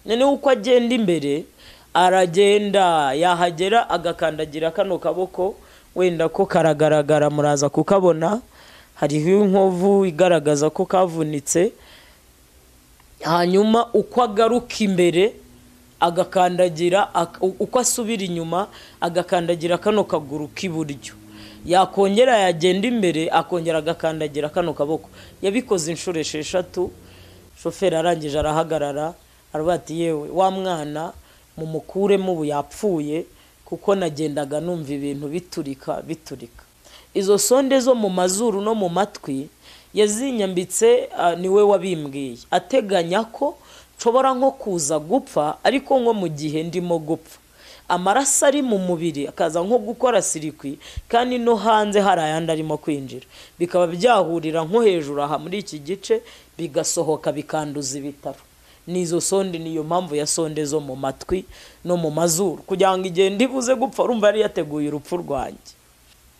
none uko agenda imbere aragenda yahagera agakandagira kano kaboko wenda ko karagaragara muraza kukabona hariho inkovu igaragaza ko kavunitse hanyuma uko agaruka imbere agakandagira uko asubira inyuma agakandagira kano kaguru k'iburyo yakongera yagenda imbere akongera agakandagira kano kaboko yabikoze inshuro 6 shoferi arangije arahagarara arabati yewe wa mwana mumukuremo ubu yapfuye kuko nagendaga numva ibintu biturika izo sonde zo mu mazuru no mu matwi yazinyambitse niwe wabimbwiye ateganya ko nshobora nko kuza gupfa ariko nko mu gihe ndimo gupfa amaraso ari mu mubiri akaza nko gukora sirikwi kandi no hanze hari ayandi arimo kwinjira bikaba byahurira nko hejuru aha muri iki gice bigasohoka bikanduza ibitaro nizo sonde niyo mpamvu ya sonde zo mu matwi no mu mazuru kugira ngo igihe ndibuze gupfa urumva yari yateguye urupfu rwanjye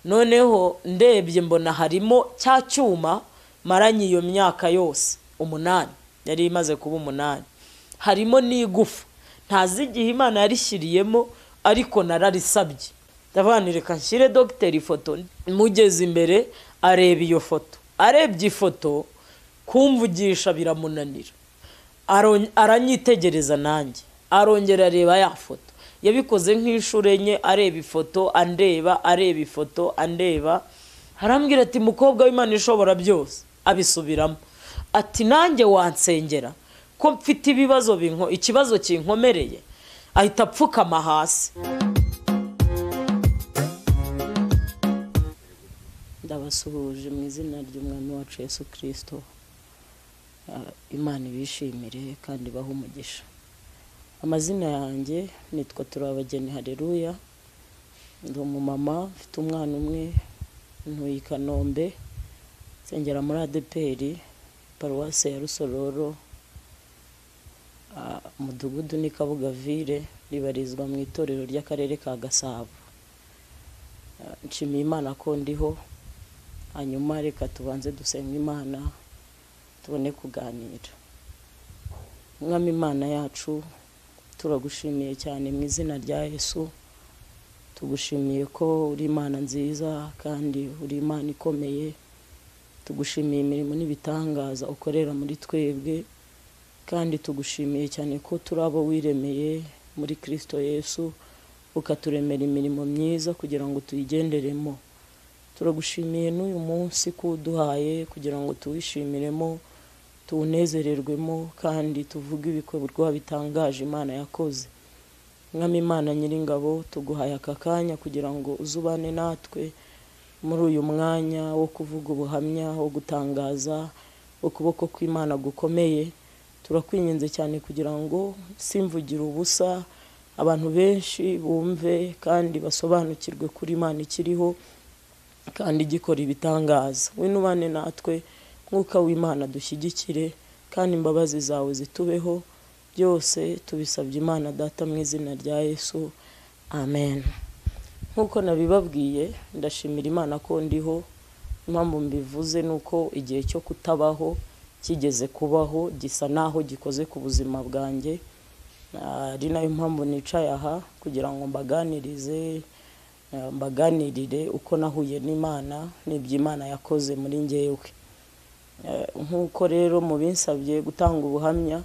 noneho ndebye mbona harimo cya cyuma maranye iyo myaka yose 8 yari imaze kuba 8 harimo n'igufa ntazi igihe Imana yarishyiriyemo ariko nararisabye ndavanireka nshyire dogiteri ifoto mugeze imbere areba iyo foto arebye ifoto kumvugisha biramunanira aranyitegereza nanjye arongera areba ya foto yabikoze nk'inshuro enye areba ifoto andeba areba ifoto andeba harambwira ati mukobwa w'Imana ishobora byose abisubiramo ati nanjye wansengera ko mfite ibibazo ikibazo kinkomereye ahita apfukama hasi ndabasuhuje mu izina ry'umwami wacu Yesu Kristo Imana ibishimire kandi baho umugisha amazina yanjye nitwa Turabageni haleluya ndi umumama mfite umwana umwe ntuye i Kanombe nsengera muri ADPR paruwase ya Rusororo umudugudu ni Kabugavire ribarizwa mu itorero ry'akarere ka Gasabo nshimiye Imana ko ndiho hanyuma reka tubanze dusenga Imana tubone kuganira mwami Imana yacu turagushimiye cyane mu izina rya Yesu tugushimiye ko uri Imana nziza kandi uri Imana ikomeye tugushimiye imirimo n'ibitangaza ukorera muri twebwe kandi tugushimiye cyane ko turabo wiremeye muri Kristo Yesu ukaturemera imirimo myiza kugira ngo tuyigenderemo turagushimiye n'uyu munsi kuduhaye kugira ngo tuwishimiremo tunezererwemo kandi tuvuge ibikorwa bitangaje Imana yakoze mwami Imana nyiringabo tuguhaye aka kanya kugira ngo uzubane natwe muri uyu mwanya wo kuvuga ubuhamya wo gutangaza ukuboko kw'Imana gukomeye turakwinyenze cyane kugira ngo simvugire ubusa abantu benshi bumve kandi basobanukirwe kuri Imana ikiriho kandi gikora ibitangaza we nubane natwe mwuka w'Imana dushyigikire kandi imbabazi zawe zitubeho byose tubisabye Imana data mu izina rya Yesu amen nkuko nabibabwiye ndashimira Imana ko ndiho impamvu mbivuze nuko igihe cyo kutabaho kigeze kubaho gisa naho gikoze ku buzima bwanjye ari nayo mpamvu nicaye aha kugira ngo mbaganirire uko nahuye n'Imana n'ibyo Imana yakoze muri njyewe nkuko rero mu binsabye gutanga ubuhamya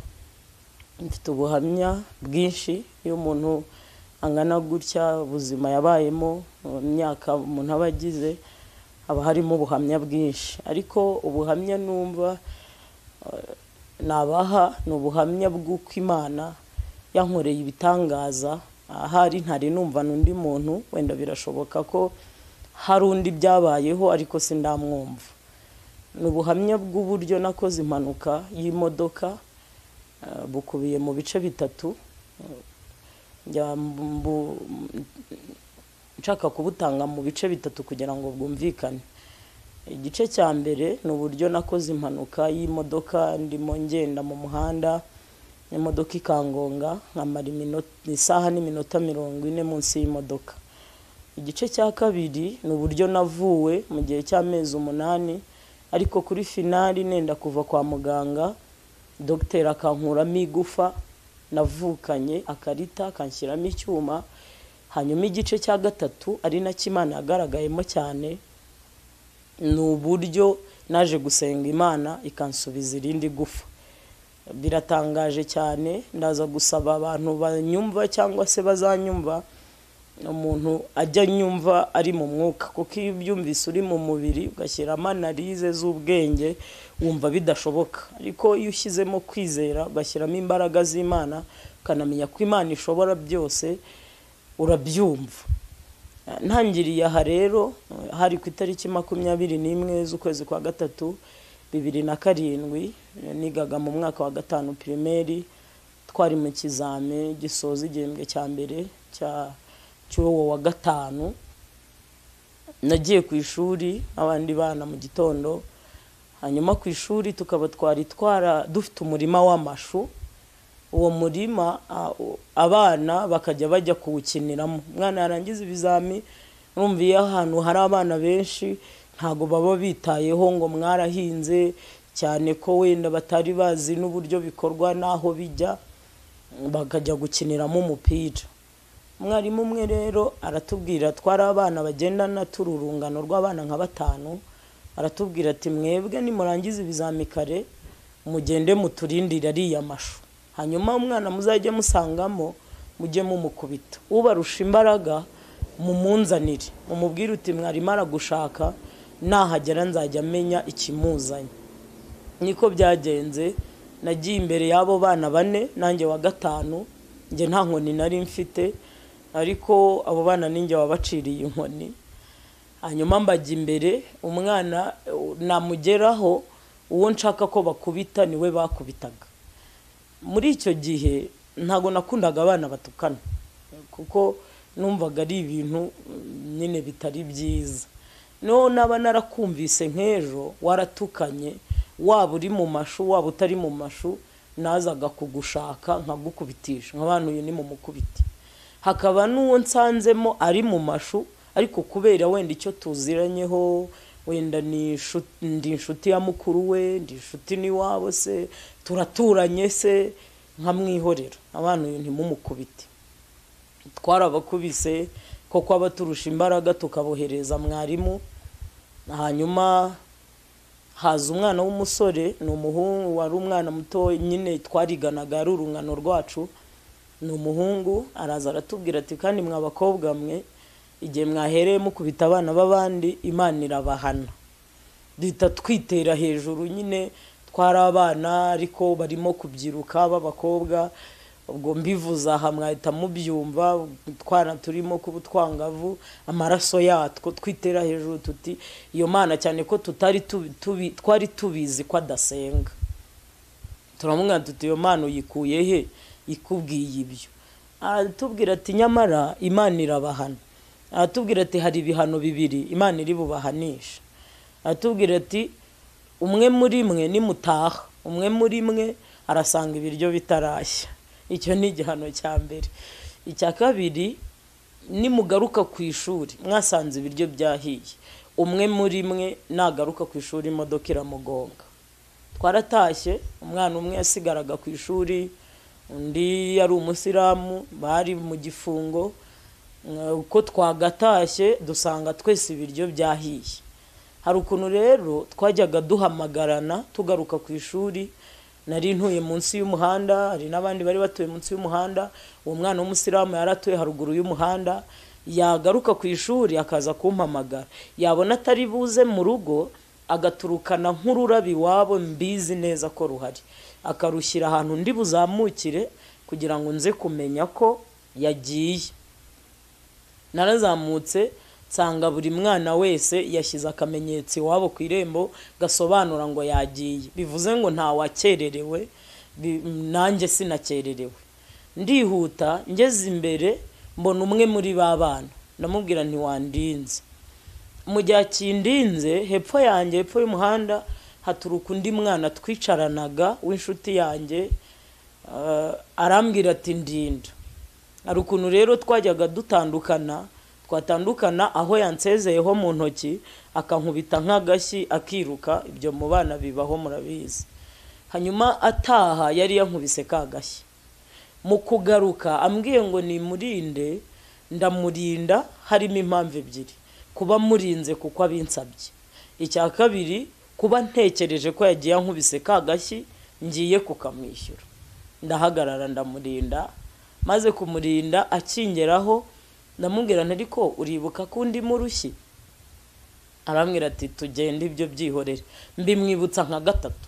mfite ubuhamya bwinshi iyo umuntu angana gutya ubuzima yabayemo imyaka umuntu abagize haba harimo ubuhamya bwinshi ariko ubuhamya numva nabaha n'ubuhamya bw'uko Imana yankoreye ibitangaza ahari ntari numva n'undi muntu wenda birashoboka ko hari undi byabayeho ariko sindamwumva n'ubuhamya bw'uburyo nakoze impanuka y'imodoka bukubiye mu bice bitatu nshaka kubutanga mu bice bitatu kugira ngo bwumvikane igice cya mbere n'uburyo nakoze impanuka y'imodoka ndimo ngenda mu muhanda imodoka ikangonga nkamara isaha n'iminota 40 munsi y'imodoka igice cya kabiri n'uburyo navuwe mu gihe cy'amezi 8 ariko kuri finali nenda kuva kwa muganga dogiteri akankuramo igufa navukanye akarita kanshyiramo icyuma, hanyuma igice cya gatatu ari na Imana yagaragayemo cyane ni uburyo naje gusenga Imana ikansubiza irindi gufa. Biratangaje cyane, ndaza gusaba abantu banyumva cyangwa se bazanyumva, umuntu ajya nyumva ari mu mwuka, kuko iyo ubyumvise uri mu mubiri ugashyiramo analize z'ubwenge wumva bidashoboka, ariko iyo ushyizemo kwizera ugashyiramo imbaraga z'Imana ukanamenya ko Imana ishobora byose urabyumva. Ntangiriye aha rero hari ku itariki 21 z'ukwezi kwa gatatu 2007, nigaga mu mwaka wa 5 primaire, twari mu kizame gisoza igihembwe cya mbere cy'uwo wa 5. Nagiye ku ishuri abandi bana mu gitondo, hanyuma ku ishuri tukaba dufite umurima w'amashu. Uwo murima abana bakajya bajya kuwukiniramo. Umwana yarangiza ibizami, urumviye ahantu hari abana benshi ntago baba bitayeho ngo mwarahinze, cyane ko wenda batari bazi n'uburyo bikorwa naho bijya, bakajya gukiniramo umupira. Umwarimu umwe rero aratubwira, twari abana bagendana tururungano rw'abana nka 5, aratubwira ati mwebwe nimurangiza ibizami kare mugende muturindira ariya mashu, hanyuma umwana muzajye musangamo mujye mumukubita, ubarusha imbaraga mumunzanire, mumubwire uti mwarimu aragushaka, nahagera nzajya amenya ikimuzanye. Niko byagenze, nagiye imbere y'abo bana 4, nanjye wa 5, nge nta nkoni nari mfite, ariko abo bana ninjye wabaciriye inkoni. Hanyuma mbajya imbere, umwana namugeraho uwo nshaka ko bakubita niwe bakubitaga. Muri icyo gihe ntago nakundaga abana batukana, kuko numvaga ari ibintu nyine bitari byiza. No naba narakumvise nk'ejo waratukanye, waba uri mu mashu waba utari mu mashu, nazaga kugushaka nkagukubitisha, nk'abantu uyu ni mu mukubiti. Hakaba n'uwo nsanzemo ari mu mashu, ariko kubera wenda icyo tuziranyeho, wenda ndi inshuti ya mukuru we, ndi inshuti n'iwabo se, turaturanye se, nkamwihorera, abantu uyu ntimumukubite. Twarabakubise koko abaturusha imbaraga tukabohereza mwarimu. Hanyuma haza umwana w'umusore, ni umuhungu, wari umwana muto nyine twariganaga ari urungano rwacu, ni umuhungu. Araza aratubwira ati kandi mwa bakobwa mwe, igihe mwahereye mukubita abana b'abandi Imana irabahana. Duhita twitera hejuru, nyine twari abana ariko barimo kubyiruka b'abakobwa, ubwo mbivuza aha mwahita mubyumva, twana turimo kuba twangavu, amaraso yatwo twitera hejuru tuti iyo Mana, cyane ko twari tubizi ko adasenga. Turamubwira tuti iyo Mana uyikuye he ikubwiye ibyo? Aratubwira ati nyamara Imana irabahana. Aratubwira ati hari ibihano 2 Imana iri bubahanisha. Aratubwira ati umwe muri mwe nimutaha, umwe muri mwe arasanga ibiryo bitarashya. Icyo ni igihano cya mbere. Icya kabiri, nimugaruka ku ishuri mwasanze ibiryo byahiye, umwe muri mwe nagaruka ku ishuri imodoka iramugonga. Twaratashye, umwana umwe yasigaraga ku ishuri, undi yari umusiramu, bari mu gifungo. Uko twagatashye dusanga twese ibiryo byahiye. Hari ukuntu rero twajyaga duhamagarana tugaruka ku ishuri. Nari ntuye munsi y'umuhanda, hari n'abandi bari batuye munsi y'umuhanda. Uwo mwana w'umusiramu yaratuye haruguru y'umuhanda, yagaruka ku ishuri akaza kumpamagara. Yabona atari buze mu rugo, agaturukana nk'ururabi wabo mbizi neza ko ruhari, akarushyira ahantu ndi buzamukire kugira ngo nze kumenya ko yagiye. Narazamutse nsanga buri mwana wese yashyize akamenyetso iwabo ku irembo gasobanura ngo yagiye. Bivuze ngo nta wakererewe, nanjye sinakererewe. Ndihuta ngeze imbere mbona umwe muri ba bana, ndamubwira nti wandinze. Mu gihe akindinze, hepfo yanjye, hepfo y'umuhanda haturuka undi mwana twicaranaga w'inshuti yanjye, arambwira ati ndinda. Hari ukuntu rero twajyaga twatandukana aho yansezeyeho mu ntoki akankubita nk'agashyi akiruka. Ibyo mu bana bibaho murabizi. Hanyuma ataha yari yankubise kagashyi. mu kugaruka ambwiye ngo nimurinde, ndamurinda harimo impamvu ebyiri: kuba murinze kuko abinsabye, icya kabiri kuba ntekereje ko yagiye ankubise kagashyi ngiye kukamwishyura. Ndahagarara ndamurinda, maze kumurinda akingeraho ndamubwira nti ariko uribuka ko undi murushyi? Arambwira ati tugende ibyo byihorere. Mbimwibutsa nka gatatu.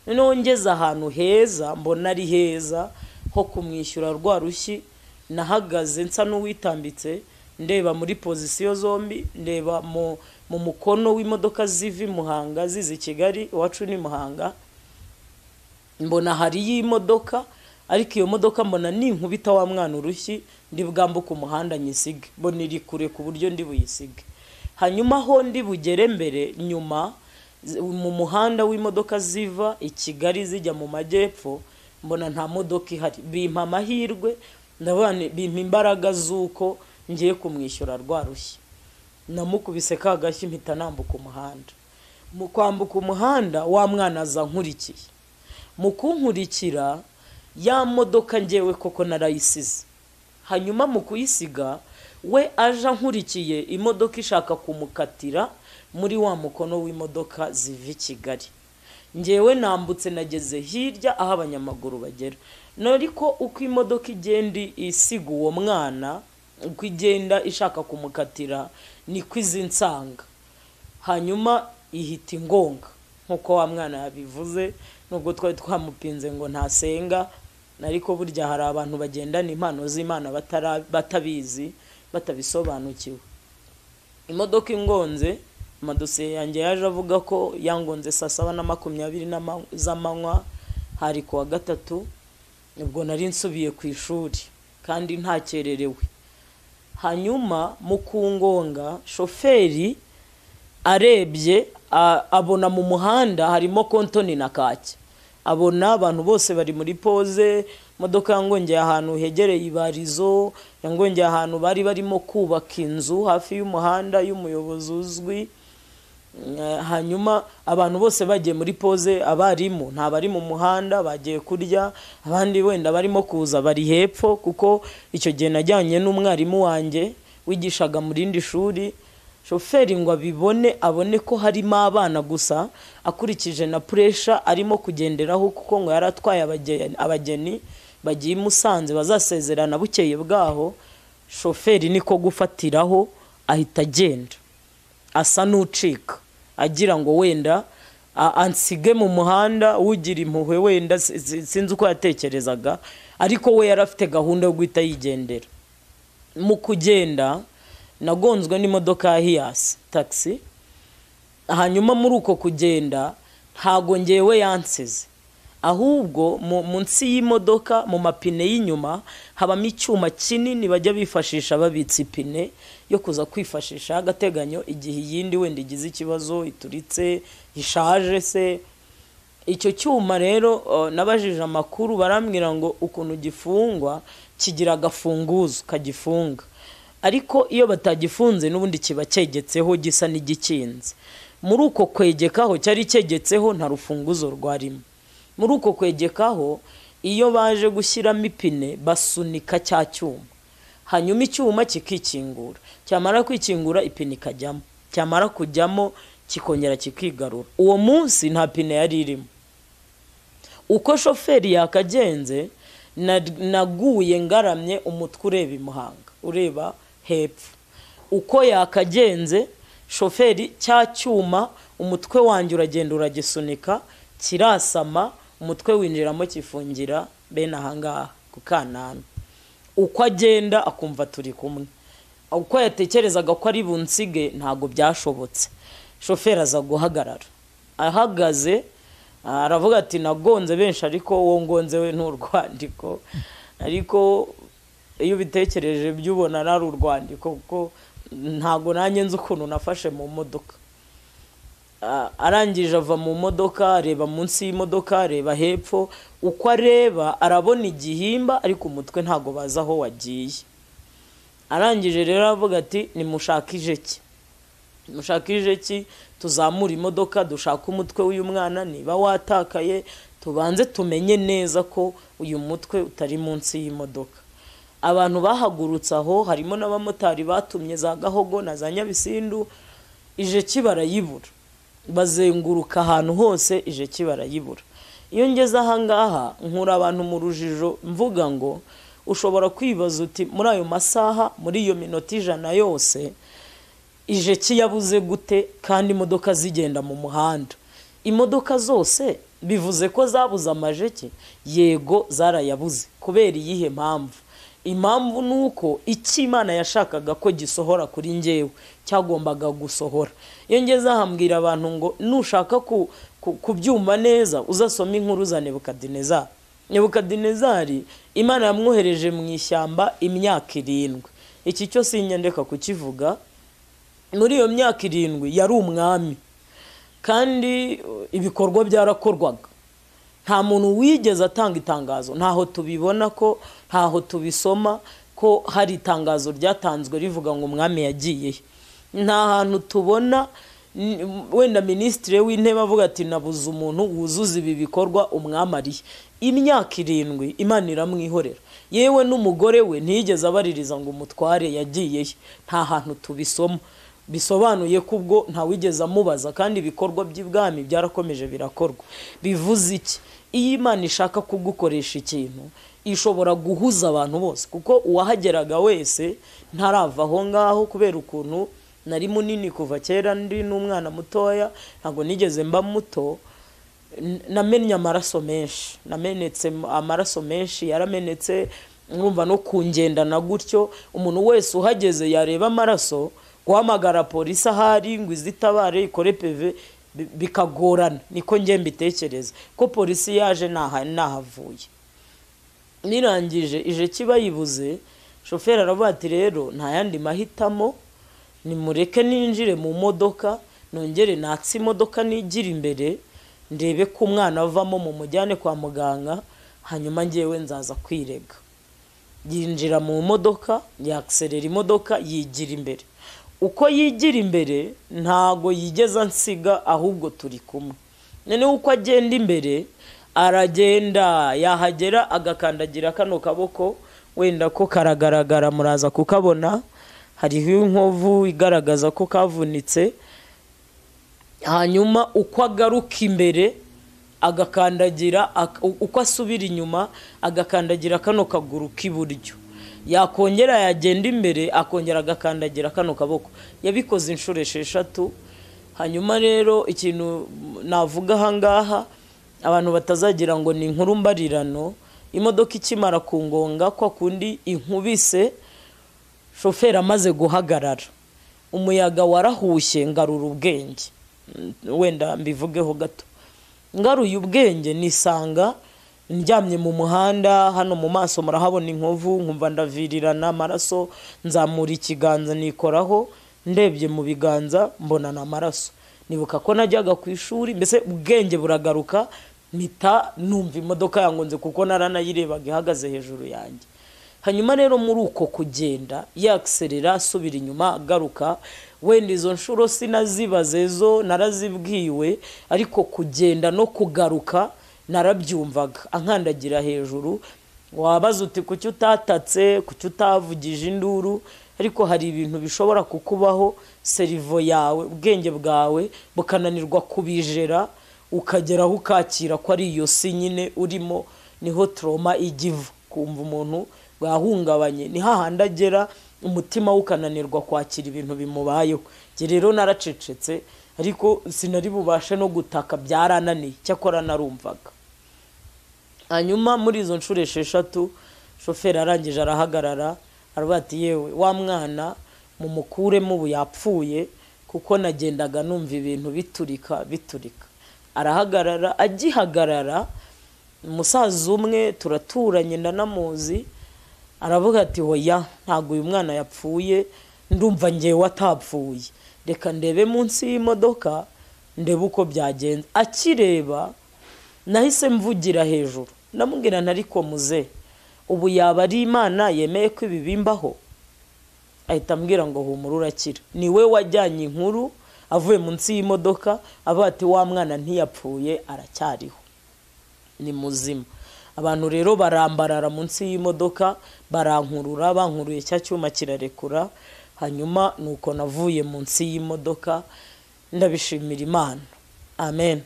Noneho ngeze ahantu heza, mbona ari heza ho kumwishyura rwa rushyi, nahagaze nsa n'uwitambitse ndeba muri pozisiyo zombi, ndeba mu mukono w'imodoka ziva Muhanga zizi Kigali, iwacu ni Muhanga. Mbona hari y'imodoka, ariko iyo modoka mbona ninkubita wa mwana urushyi ndi bwambuka umuhanda nyisige, mbona iri kure ku buryo ndi buyisige. Hanyuma ho ndi bugere mbere nyuma mu muhanda w'imodoka ziva i Kigali zijya mu majyepfo, mbona nta modoka ihari. Bimpa amahirwe, ndabona bimpa imbaraga z'uko ngiye kumwishyura rwa rushyi. Namukubise kagashyi mpita nambuka umuhanda. Mu kwambuka umuhanda wa mwana aza nkurikiye. Mu kunkurikira ya modoka ngewe koko narayisize. Hanyuma mu kuyisiga we aja nkurikiye, imodoka ishaka kumukatira muri wa mukono w'imodoka ziva i Kigali. Ngewe nambutse nageze hirya aho abanyamaguru bagera. Ariko uko imodoka igenda isiga uwo mwana, uko igenda ishaka kumukatira, niko izi nsanga. Hanyuma ihita ingonga nkuko wa mwana yabivuze, nubwo twari twamupinze ngo ntasenga, ariko burya hari abantu bagendana impano z'Imana batabizi, batabisobanukiwe. Imodoka ingonze, amadosiye yanjye yaje avuga ko yangonze saa 7:20 z'amanywa, hari kuwa gatatu. Ubwo nari nsubiye ku ishuri kandi ntakererewe. Hanyuma mu kungonga, shoferi arebye abona mu muhanda harimo kontoni na kake. Abona abantu bose bari muri pose, modoka yangongeye ahantu hegereye ibarizo, yangongeye ahantu bari barimo kubaka inzu hafi y'umuhanda y'umuyobozi uzwi. Hanyuma abantu bose bagiye muri pose, abarimu nta bari mu muhanda bagiye kurya, abandi wenda barimo kuza bari hepfo, kuko icyo gihe najyanye n'umwarimu wanjye wigishaga mu rindi shuri. Shoferi ngo abone ko harimo abana gusa, akurikije na pressure arimo kugenderaho, kuko ngo yaratwaye abageni bagiye Musanze bazasezerana bukeye bwaho. Shoferi niko gufatiraho ahita agenda asa n'ucika, agira ngo wenda ansige mu muhanda, ugira impuhwe wenda sinzi uko yatekerezaga, ariko we yarafite gahunda yo guhita yigendera. Mu kugenda nagonzwe n'imodoka ya Hiace taxi. Hanyuma muri uko kugenda ntago ngewe yansize, ahubwo munsi y'imodoka mu mapine y'inyuma habamo icyuma kinini bajya bifashisha babitsa ipine yo kuza kwifashisha agateganyo igihe yindi wenda igize ikibazo, ituritse, ishaje se. Icyo cyuma rero nabajije amakuru, barambwira ngo ukuntu gifungwa kigira agafunguzo kagifunga, ariko iyo batagifunze n'ubundi kiba cyegetseho gisa n'igikinze. Muri uko kwegekaho cyari cyegetseho nta rufunguzo rwarimo. Muri uko kwegekaho iyo baje gushyiramo ipine basunika cya cyuma, hanyuma icyuma kikikingura, cyamara kwikingura ipine ikajyamo, cyamara kujyamo kikongera kikigarura. Uwo munsi nta pine yari irimo. Uko shoferi yakagenze naguye ngaramye, umutwe ureba Muhanga, ureba hepfo. Uko yakagenze shoferi cya cyuma umutwe wanjye uragenda uragisunika, kirasama, umutwe winjiramo kifungira bene ahangaha ku kanana. Uko agenda akumva turi kumwe, uko yatekerezaga ko ari bunsige ntago byashobotse. Shoferi aza guhagarara, ahagaze aravuga ati nagonze benshi ariko wowe ngonze we n'urwandiko. Ariko iyo bitekereje byubona ari urwandiko, kuko ntago nanjye nzi ukuntu nafashe mu modoka. Arangije ava mu modoka, areba munsi y'imodoka, areba hepfo. Uko areba arabona igihimba, ariko umutwe ntago baza aho wagiye. Arangije rero avuga ati nimushakije ki, mushakije ki, tuzamura imodoka dushaka umutwe w'uyu mwana, niba watakaye tubanze tumenye neza ko uyu mutwe utari munsi y'imodoka. Abantu bahagurutse aho harimo n'abamotari batumye za Gahogo na za Nyabisindu, ije kibarayibura, bazenguruka ahantu hose ije kibarayibura. Iyo ngeze aha ngaha nkura abantu mu rujijo mvuga ngo ushobora kwibaza uti muri ayo masaha, muri iyo minota 100 yose ije kiyabuze gute kandi imodoka zigenda mu muhanda? Imodoka zose bivuze ko zabuze amajeke? Yego zarayabuze. Kubera iyihe mpamvu? Impamvu nuko iki Imana yashakaga ko gisohora kuri njyewe cyagombaga gusohora. Iyo ngeze ahambwira abantu ngo nushaka kubyumva neza uzasoma inkuru za Nebukadinezari. Nebukadinezari Imana yamwohereje mu ishyamba imyaka 7. Iki cyo sinyandeka kukivuga. Muri iyo myaka 7 yari umwami kandi ibikorwa byarakorwaga. Nta muntu wigeze atanga itangazo, ntaho tubibona ko, ntaho tubisoma ko hari itangazo ryatanzwe rivuga ngo umwami yagiye. Nta hantu tubona wenda ministre w'intebe avuga ati nabuze umuntu wuzuza ibi bikorwa umwami ari. Imyaka 7 Imana iramwihorera. Yewe n'umugore we ntiyigeze abaririza ngo umutware yagiye. Nta hantu tubisoma bisobanuye ko ubwo nta wigeze amubaza kandi ibikorwa by'ibwami byarakomeje birakorwa. Bivuze iki? Iyo Imana ishaka kugukoresha ikintu ishobora guhuza abantu bose, kuko uwahageraga wese ntarava aho ngaho kubera ukuntu nari munini kuva kera ndi n'umwana mutoya, ntago nigeze mba muto. Namennye amaraso menshi, namenetse amaraso menshi, yaramenetse mwumva no kungendana gutyo. Umuntu wese uhageze yareba amaraso, guhamagara polisi ahari ngo izitabare ikore PV bikagorana. Niko ngiye mbitekereza ko polisi yaje nahavuye. Nirangije ije kibayibuze, shoferi aravuga ati rero nta yandi mahitamo, nimureke ninjire mu modoka nongere natsi imodoka nigira imbere ndebe ko umwana avamo mu mujyane kwa muganga, hanyuma ngewe nzaza kwirega. Yinjira mu modoka, yakserera imodoka, yigira imbere. Uko yigira imbere ntago yigeza nsiga, ahubwo turi kumwe. None uko agenda imbere aragenda, yahagera agakandagira kano kaboko, wenda ko karagaragara muraza kukabona, hariho inkovu igaragaza ko kavunitse. Hanyuma uko agaruka imbere agakandagira, uko asubira inyuma agakandagira kano kaguru k'iburyo, yakongera yagenda imbere akongera agakandagira kano kaboko. Yabikoze inshuro 6. Hanyuma rero ikintu navuga hangaha abantu batazagira ngo ni inkuru mbarirano, imodoka ikimara kungonga kwa kundi inkubise, shoferi amaze guhagarara, umuyaga warahushye ngarura ubwenge. Wenda mbivugeho gato. Ngaruye ubwenge nisanga ndyamye mu muhanda, hano mu maso murahabona inkovu, nkumva ndavirirana amaraso, nzamura ikiganza nikoraho, ndebye mu biganza mbona na amaraso. Nibuka ko najyaga ku ishuri, mbese ubwenge buragaruka, mpita numva imodoka yangonze kuko naranayirebaga ihagaze hejuru yanjye. Hanyuma rero muri uko kugenda yakserera asubira inyuma agaruka, wenda izo nshuro sinazibazezo narazibwiwe, ariko kugenda no kugaruka narabyumvaga ankandagira hejuru. Wabaza uti kuki utatatse, kuki utavugije induru? Ariko hari ibintu bishobora kukubaho, serivo yawe, ubwenge bwawe bukananirwa kubijera, ukageraho ukakira ko ari iyo si nyine urimo. Niho trauma igiva, kumva umuntu bwahungabanye, ni hahandi agera umutima ukananirwa kwakira ibintu bimubayeho. Rero naracecetse, ariko sinari bubashe no gutaka, byarananiye, cyakora narumvaga. Hanyuma muri izo nshuro 6 shoferi arangije arahagarara, aravuga ati yewe wa mwana mumukuremo ubu yapfuye, kuko nagendaga numva ibintu biturika. Arahagarara, agihagarara umusaza umwe turaturanye ndanamuzi, aravuga ati hoya ntago uyu mwana yapfuye, ndumva ngewe atapfuye, reka ndebe munsi y'imodoka ndebe uko byagenze. Akireba nahise mvugira hejuru, ndamubwira ntariko muze, ubu yaba ari Imana yemeye ko ibi bimbaho? Ahita ambwira ngo humura urakira, niwe wajyanye inkuru avuye munsi y'imodoka, avuga ati wa mwana ntiyapfuye aracyariho. ni muzima. Abantu rero barambarara munsi y'imodoka barankurura, bankuruye cya cyuma kirarekura, hanyuma nuko navuye munsi y'imodoka. Ndabishimira Imana, amen.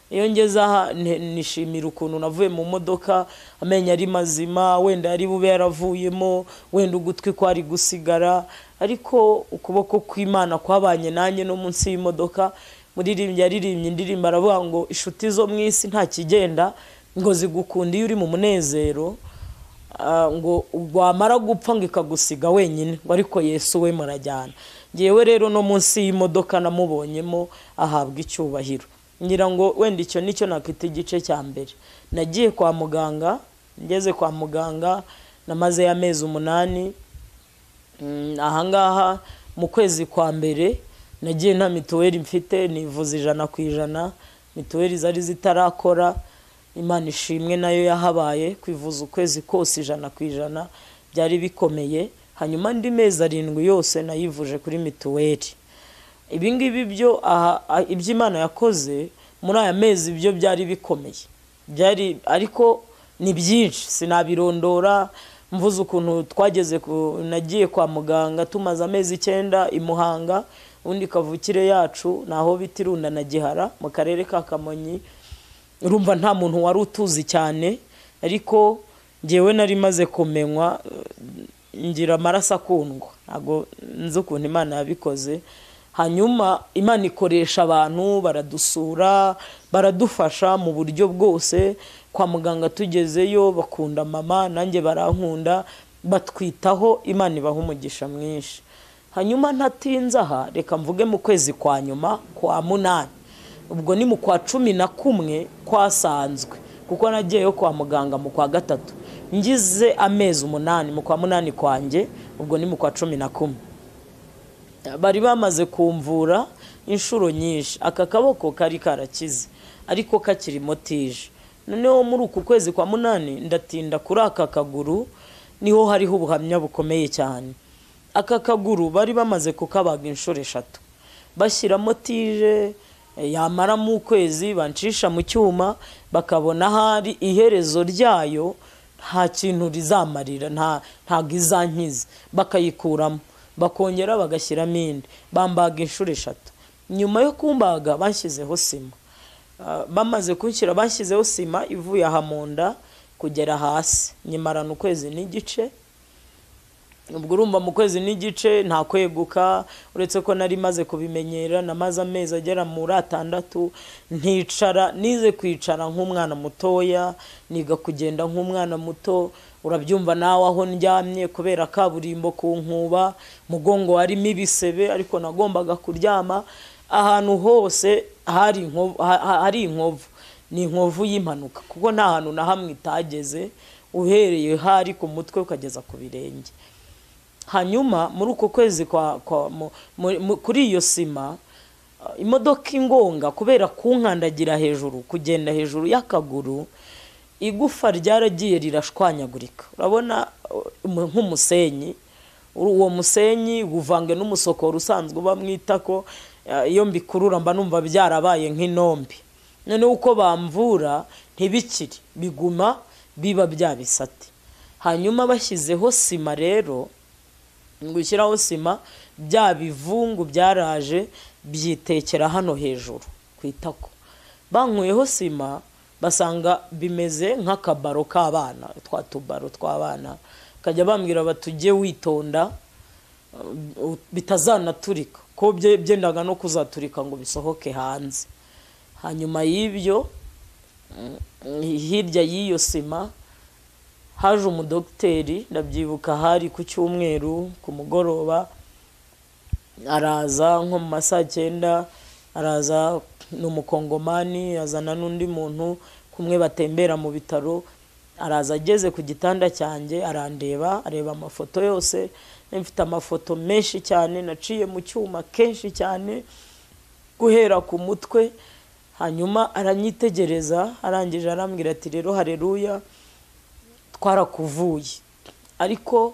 Iyo ngeze aha nishimira ukuntu navuye mu modoka, amenya ari mazima, wenda ari bube yaravuyemo, wenda ugutwi kwari gusigara, ariko ukuboko kw'Imana kwabanye nanjye no munsi y'imodoka. Muririmbyi yaririmbye indirimbo aravuga ngo inshuti zo mu isi nta kigenda ngo zigukunda iyo uri mu munezero, ngo wamara gupfa ngo ikagusiga wenyine, ngo ariko Yesu we murajyana. Ngewe rero no munsi y'imodoka namubonyemo ahabwa icyubahiro. Ngira ngo wenda icyo nicyo nakwita igice cya mbere. Nagiye kwa muganga, ngeze kwa muganga namaze y'amezi 8. Ahangaha mu kwezi kwa mbere nagiye nta mituweli mfite, nivuza 100%. Mituweli zari zitarakora, Imana ishimwe nayo yahabaye. Kwivuza ukwezi kose 100% byari bikomeye. Hanyuma ndi mezi 7 yose nayivuje kuri mituweli. Ibi ngibi byo ibyo Imana yakoze muri aya mezi byo byari bikomeye, byari ariko ni byinshi sinabirondora. Mvuze ukuntu twageze nagiye kwa muganga tumaze amezi 9 i Muhanga, undi kavukire yacu naho bitirunda na Gihara mu karere ka Kamonyi. Urumva nta muntu wari utuzi cyane, ariko ngewe nari maze kumenywa, ngira amaraso akundwa. Ntago nzi ukuntu Imana yabikoze. Hanyuma Imana ikoresha abantu baradusura, baradufasha mu buryo bwose. Kwa muganga tugezeyo bakunda mama, nanjye barankunda, batwitaho. Imana ibaha umugisha mwinshi. Hanyuma ntatinze aha, reka mvuge mu kwezi kwa nyuma kwa 8. Ubwo ni mu kwa 11 kwasanzwe, kuko nagiyeyo kwa muganga mu kwa 3. Ngize amezi 8 mu kwa 8 kwanjye, ubwo ni mu kwa 11. Bari bamaze kumvura inshuro nyinshi, aka kaboko kari karakize ariko kakiri motije. Noneho muri uku kwezi kwa 8 ndatinda kuri aka kaguru, niho hariho ubuhamya bukomeye cyane. Aka kaguru bari bamaze kukabaga inshuro 3, bashyira motije, yamara mu kwezi bancisha mu cyuma, bakabona hari iherezo ryayo nta kintu rizamarira, ntago izankiza, bakayikuramo bakongera bagashyiramo indi. Bambaga inshuro 3. Nyuma yo kumbaga bashyizeho sima. Bamaze kunshyira bashyizeho sima ivuye aha mu nda kugera hasi. Nyimarana ukwezi n'igice. Ubwo urumva mu kwezi n'igice nta kweguka, uretse ko nari maze kubimenyera. Namaze amezi agera muri 6 nticara, nize kwicara nk'umwana mutoya, niga kugenda nk'umwana muto. Urabyumva nawe aho ndyamye kubera kaburimbo ku nkuba, mugongo warimo ibisebe, ariko nagombaga kuryama ahantu hose hari inkovu. Ni inkovu y'impanuka, kuko nta hantu na hamwe itageze, uhereye hari ku mutwe ukageza ku birenge. Hanyuma muri uko kwezi kuri iyo sima, imodoka ingonga kubera kunkandagira hejuru, kugenda hejuru y'akaguru, igufa ryaragiye rirashwanyagurika. Urabona nk'umusenyi, uwo musenyi uvange n'umusokoro usanzwe bamwita ko, iyo mbikurura mba numva byarabaye nk'inombi. None uko bamvura ntibikiri, biguma biba byabisate. Hanyuma bashyizeho sima rero, ngushyiraho sima, bya bivungu byaraje byitekera hano hejuru kwitako. Bankuyeho sima basanga bimeze nk'akabaro k'abana, twatubaro tw'abana. Kajya bambwira batujye witonda bitazanaturika, ko byendaga no kuzaturika ngo bisohoke hanze. Hanyuma y'ibyo, hirya y'iyo sima haje umudokiteri, ndabyibuka hari ku cyumweru ku mugoroba. Araza nko mu masaa 9, araza n'umukongomani, azana n'undi muntu kumwe batembera mu bitaro. Araza ageze ku gitanda cyanjye, arandeba, areba amafoto yose. Mfite amafoto menshi cyane, naciye mu cyuma kenshi cyane guhera ku mutwe. Hanyuma aranyitegereza, arangije arambwira ati rero haleluya, twarakuvuye, ariko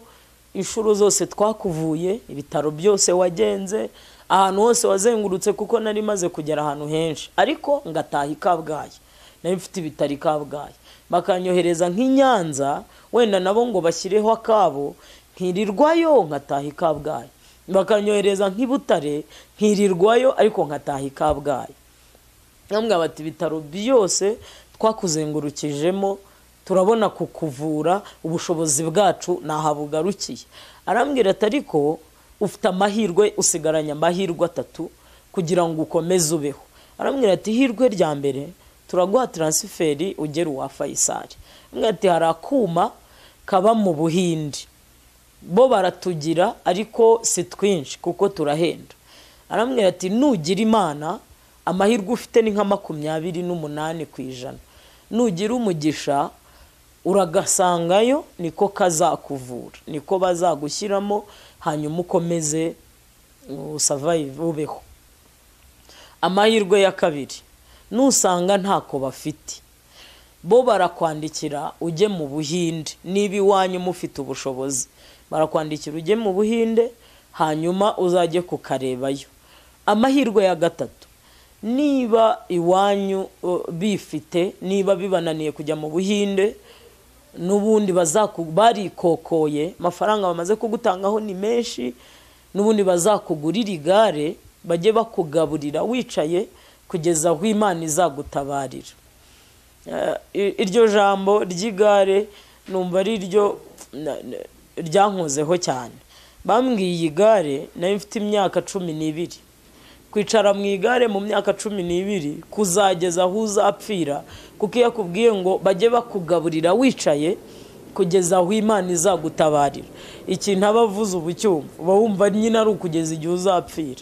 inshuro zose twakuvuye, ibitaro byose wagenze, ahantu hose wazengurutse, kuko nari maze kugera ahantu henshi, ariko ngataha i Kabgayi. nari mfite ibitari Kabgayi, bakanyohereza nk'Inyanza wenda nabo ngo bashyireho akabo, nkirirwayo nkataha Kabgayi, bakanyohereza nk'Ibutare nkirirwayo ariko nkataha Kabgayi. Nambwa bati ibitaro byose twakuzengurukijemo turabona kukuvura, ubushobozi bwacu nahabugarukiye. Arambwira ati ariko ufite amahirwe, usigaranye amahirwe 3 kugira ngo ukomeze ubeho. Arambwira ati hirwe rya mbere turaguha transferi ugera uwa Faisal. Arambwira ati hari akuma kaba mu Buhinde, bo baratugira ariko si twinshi kuko turahenda. Arambwira ati nugira Imana amahirwe ufite ni nka 28%, nugira umugisha uragasangayo niko kazakuvura, niko bazagushyiramo hanyuma ukomeze survive ubeho. Amahirwe ya kabiri nusanga ntako bafite, bo barakwandikira ujye mu Buhinde, niba iwanyu mufite ubushobozi barakwandikira ujye mu Buhinde hanyuma uzajye kukarebayo. Amahirwe ya gatatu, niba iwanyu bifite, niba bibananiye kujya mu Buhinde n'ubundi barikokoye amafaranga bamaze kugutangaho ni menshi, n'ubundi bazakugurira igare bajye bakugaburira wicaye kugeza aho Imana izagutabarira. Iryo jambo ry'igare numva ari ryo ryankozeho cyane. Bambwiye igare nari mfite imyaka 12, kwicara mu igare mu myaka 12 kuzageza aho uzapfira, kuko yakubwiye ngo bajye bakugaburira wicaye kugeza aho Imana izagutabarira. Ikintu abavuze ubucyumva uba wumva nyine ari ukugeza igihe uzapfira.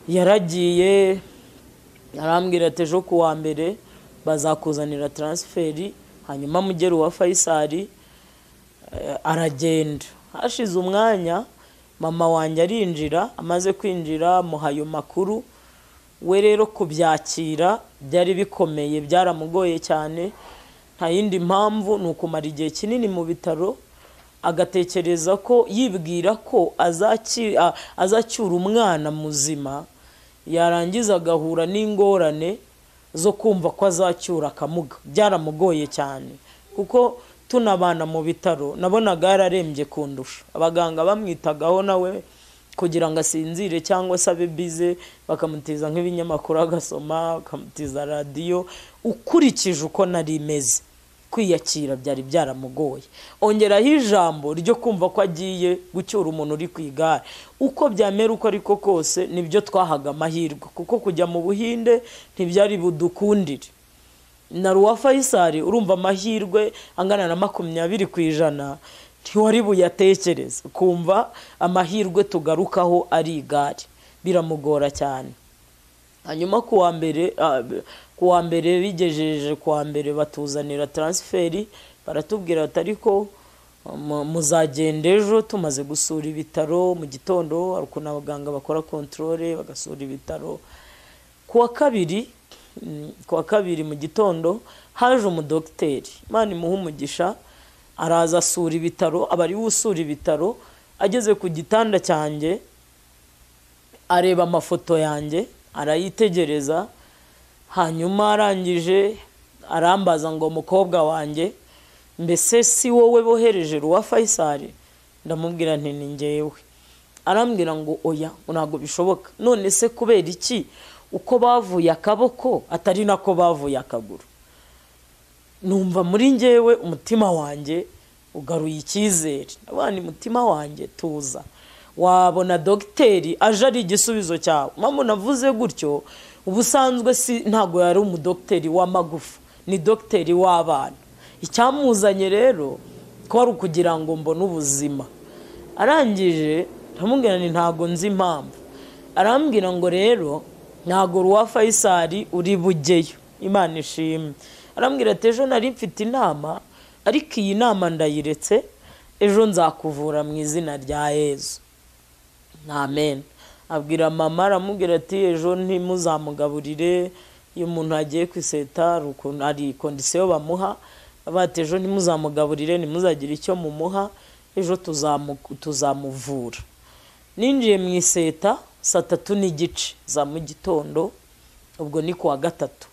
Yaragiye arambwira ati ejo ku wa mbere bazakuzanira transferi hanyuma mugera uwa Faisal. Aragenda. Hashize umwanya mama wanjye arinjira, amaze kwinjira muhayo makuru. We rero kubyakira byari bikomeye, byaramugoye cyane. Nta yindi mpamvu ni ukumara igihe kinini mu bitaro, agatekereza ko yibwira ko azacyura umwana muzima, yarangiza agahura n'ingorane zo kumva ko azacyura akamuga. Byaramugoye cyane kuko tunabana mu bitaro nabonaga yararembye kundusha. Abaganga bamwitagaho nawe kugira ngo asinzire cyangwa se abe bize, bakamutiza nk'ibinyamakuru agasoma, bakamutiza radio. Ukurikije uko nari meze, kwiyakira byari byaramugoye. Ongeraho ijambo ryo kumva ko agiye gucyura umuntu uri ku igare. Uko byamera uko ariko kose nibyo twahaga amahirwe, kuko kujya mu Buhinde ntibyari budukundire. Na ruwa Faisal urumva amahirwe angana na 20% ntiwari buyatekereza, kumva amahirwe tugarukaho ari igare biramugora cyane. Hanyuma ku wa mbere bigejeje ku wa mbere batuzanira transferi, baratubwira ati ariko muzagenda ejo tumaze gusura ibitaro mu gitondo, ariko n'abaganga bakora controle bagasura ibitaro. Ku wa kabiri mu gitondo haje umudokiteri, Imana imuha umugisha, araza asura ibitaro. Abari usura ibitaro, ageze ku gitanda cyanjye areba amafoto yanjye arayitegereza, hanyuma arangije arambaza ngo mukobwa wanjye, mbese si wowe bohereje ruwa Faisal? Ndamubwira nti ni njyewe. Arambwira ngo oya ntabwo bishoboka. None se kubera iki uko bavuye akaboko atari nako bavuye akaguru? Numva muri njyewe umutima wanjye ugaruye icyizere. Abandi mutima wanjye tuza, wabona dogiteri aje ari igisubizo cyawe. Mama navuze gutyo, ubusanzwe si ntago yari umudokiteri w'amagufa, ni dogiteri w'abana. Icyamuzanye rero ko ari ukugira ngo mbone ubuzima. Arangije ndamubwira ni ntago nzi impamvu. Arambwira ngo rero ntago ruwa Faisal uri bujyeyo, Imana ishimwe. Arambwira ati ejo nari mfite inama, ariko iyi nama ndayiretse, ejo nzakuvura mu izina rya Yesu. Amen. Abwira mama, aramubwira ati ejo ntimuzamugaburire, iyo umuntu agiye kwiseta ari kondisiyo bamuha, bati ejo ntimuzamugaburire, ntimuzagira icyo mumuha, ejo tuzamuvura. Ninjiye mu iseta 3:30 za mu gitondo, ubwo ni ku wa gatatu.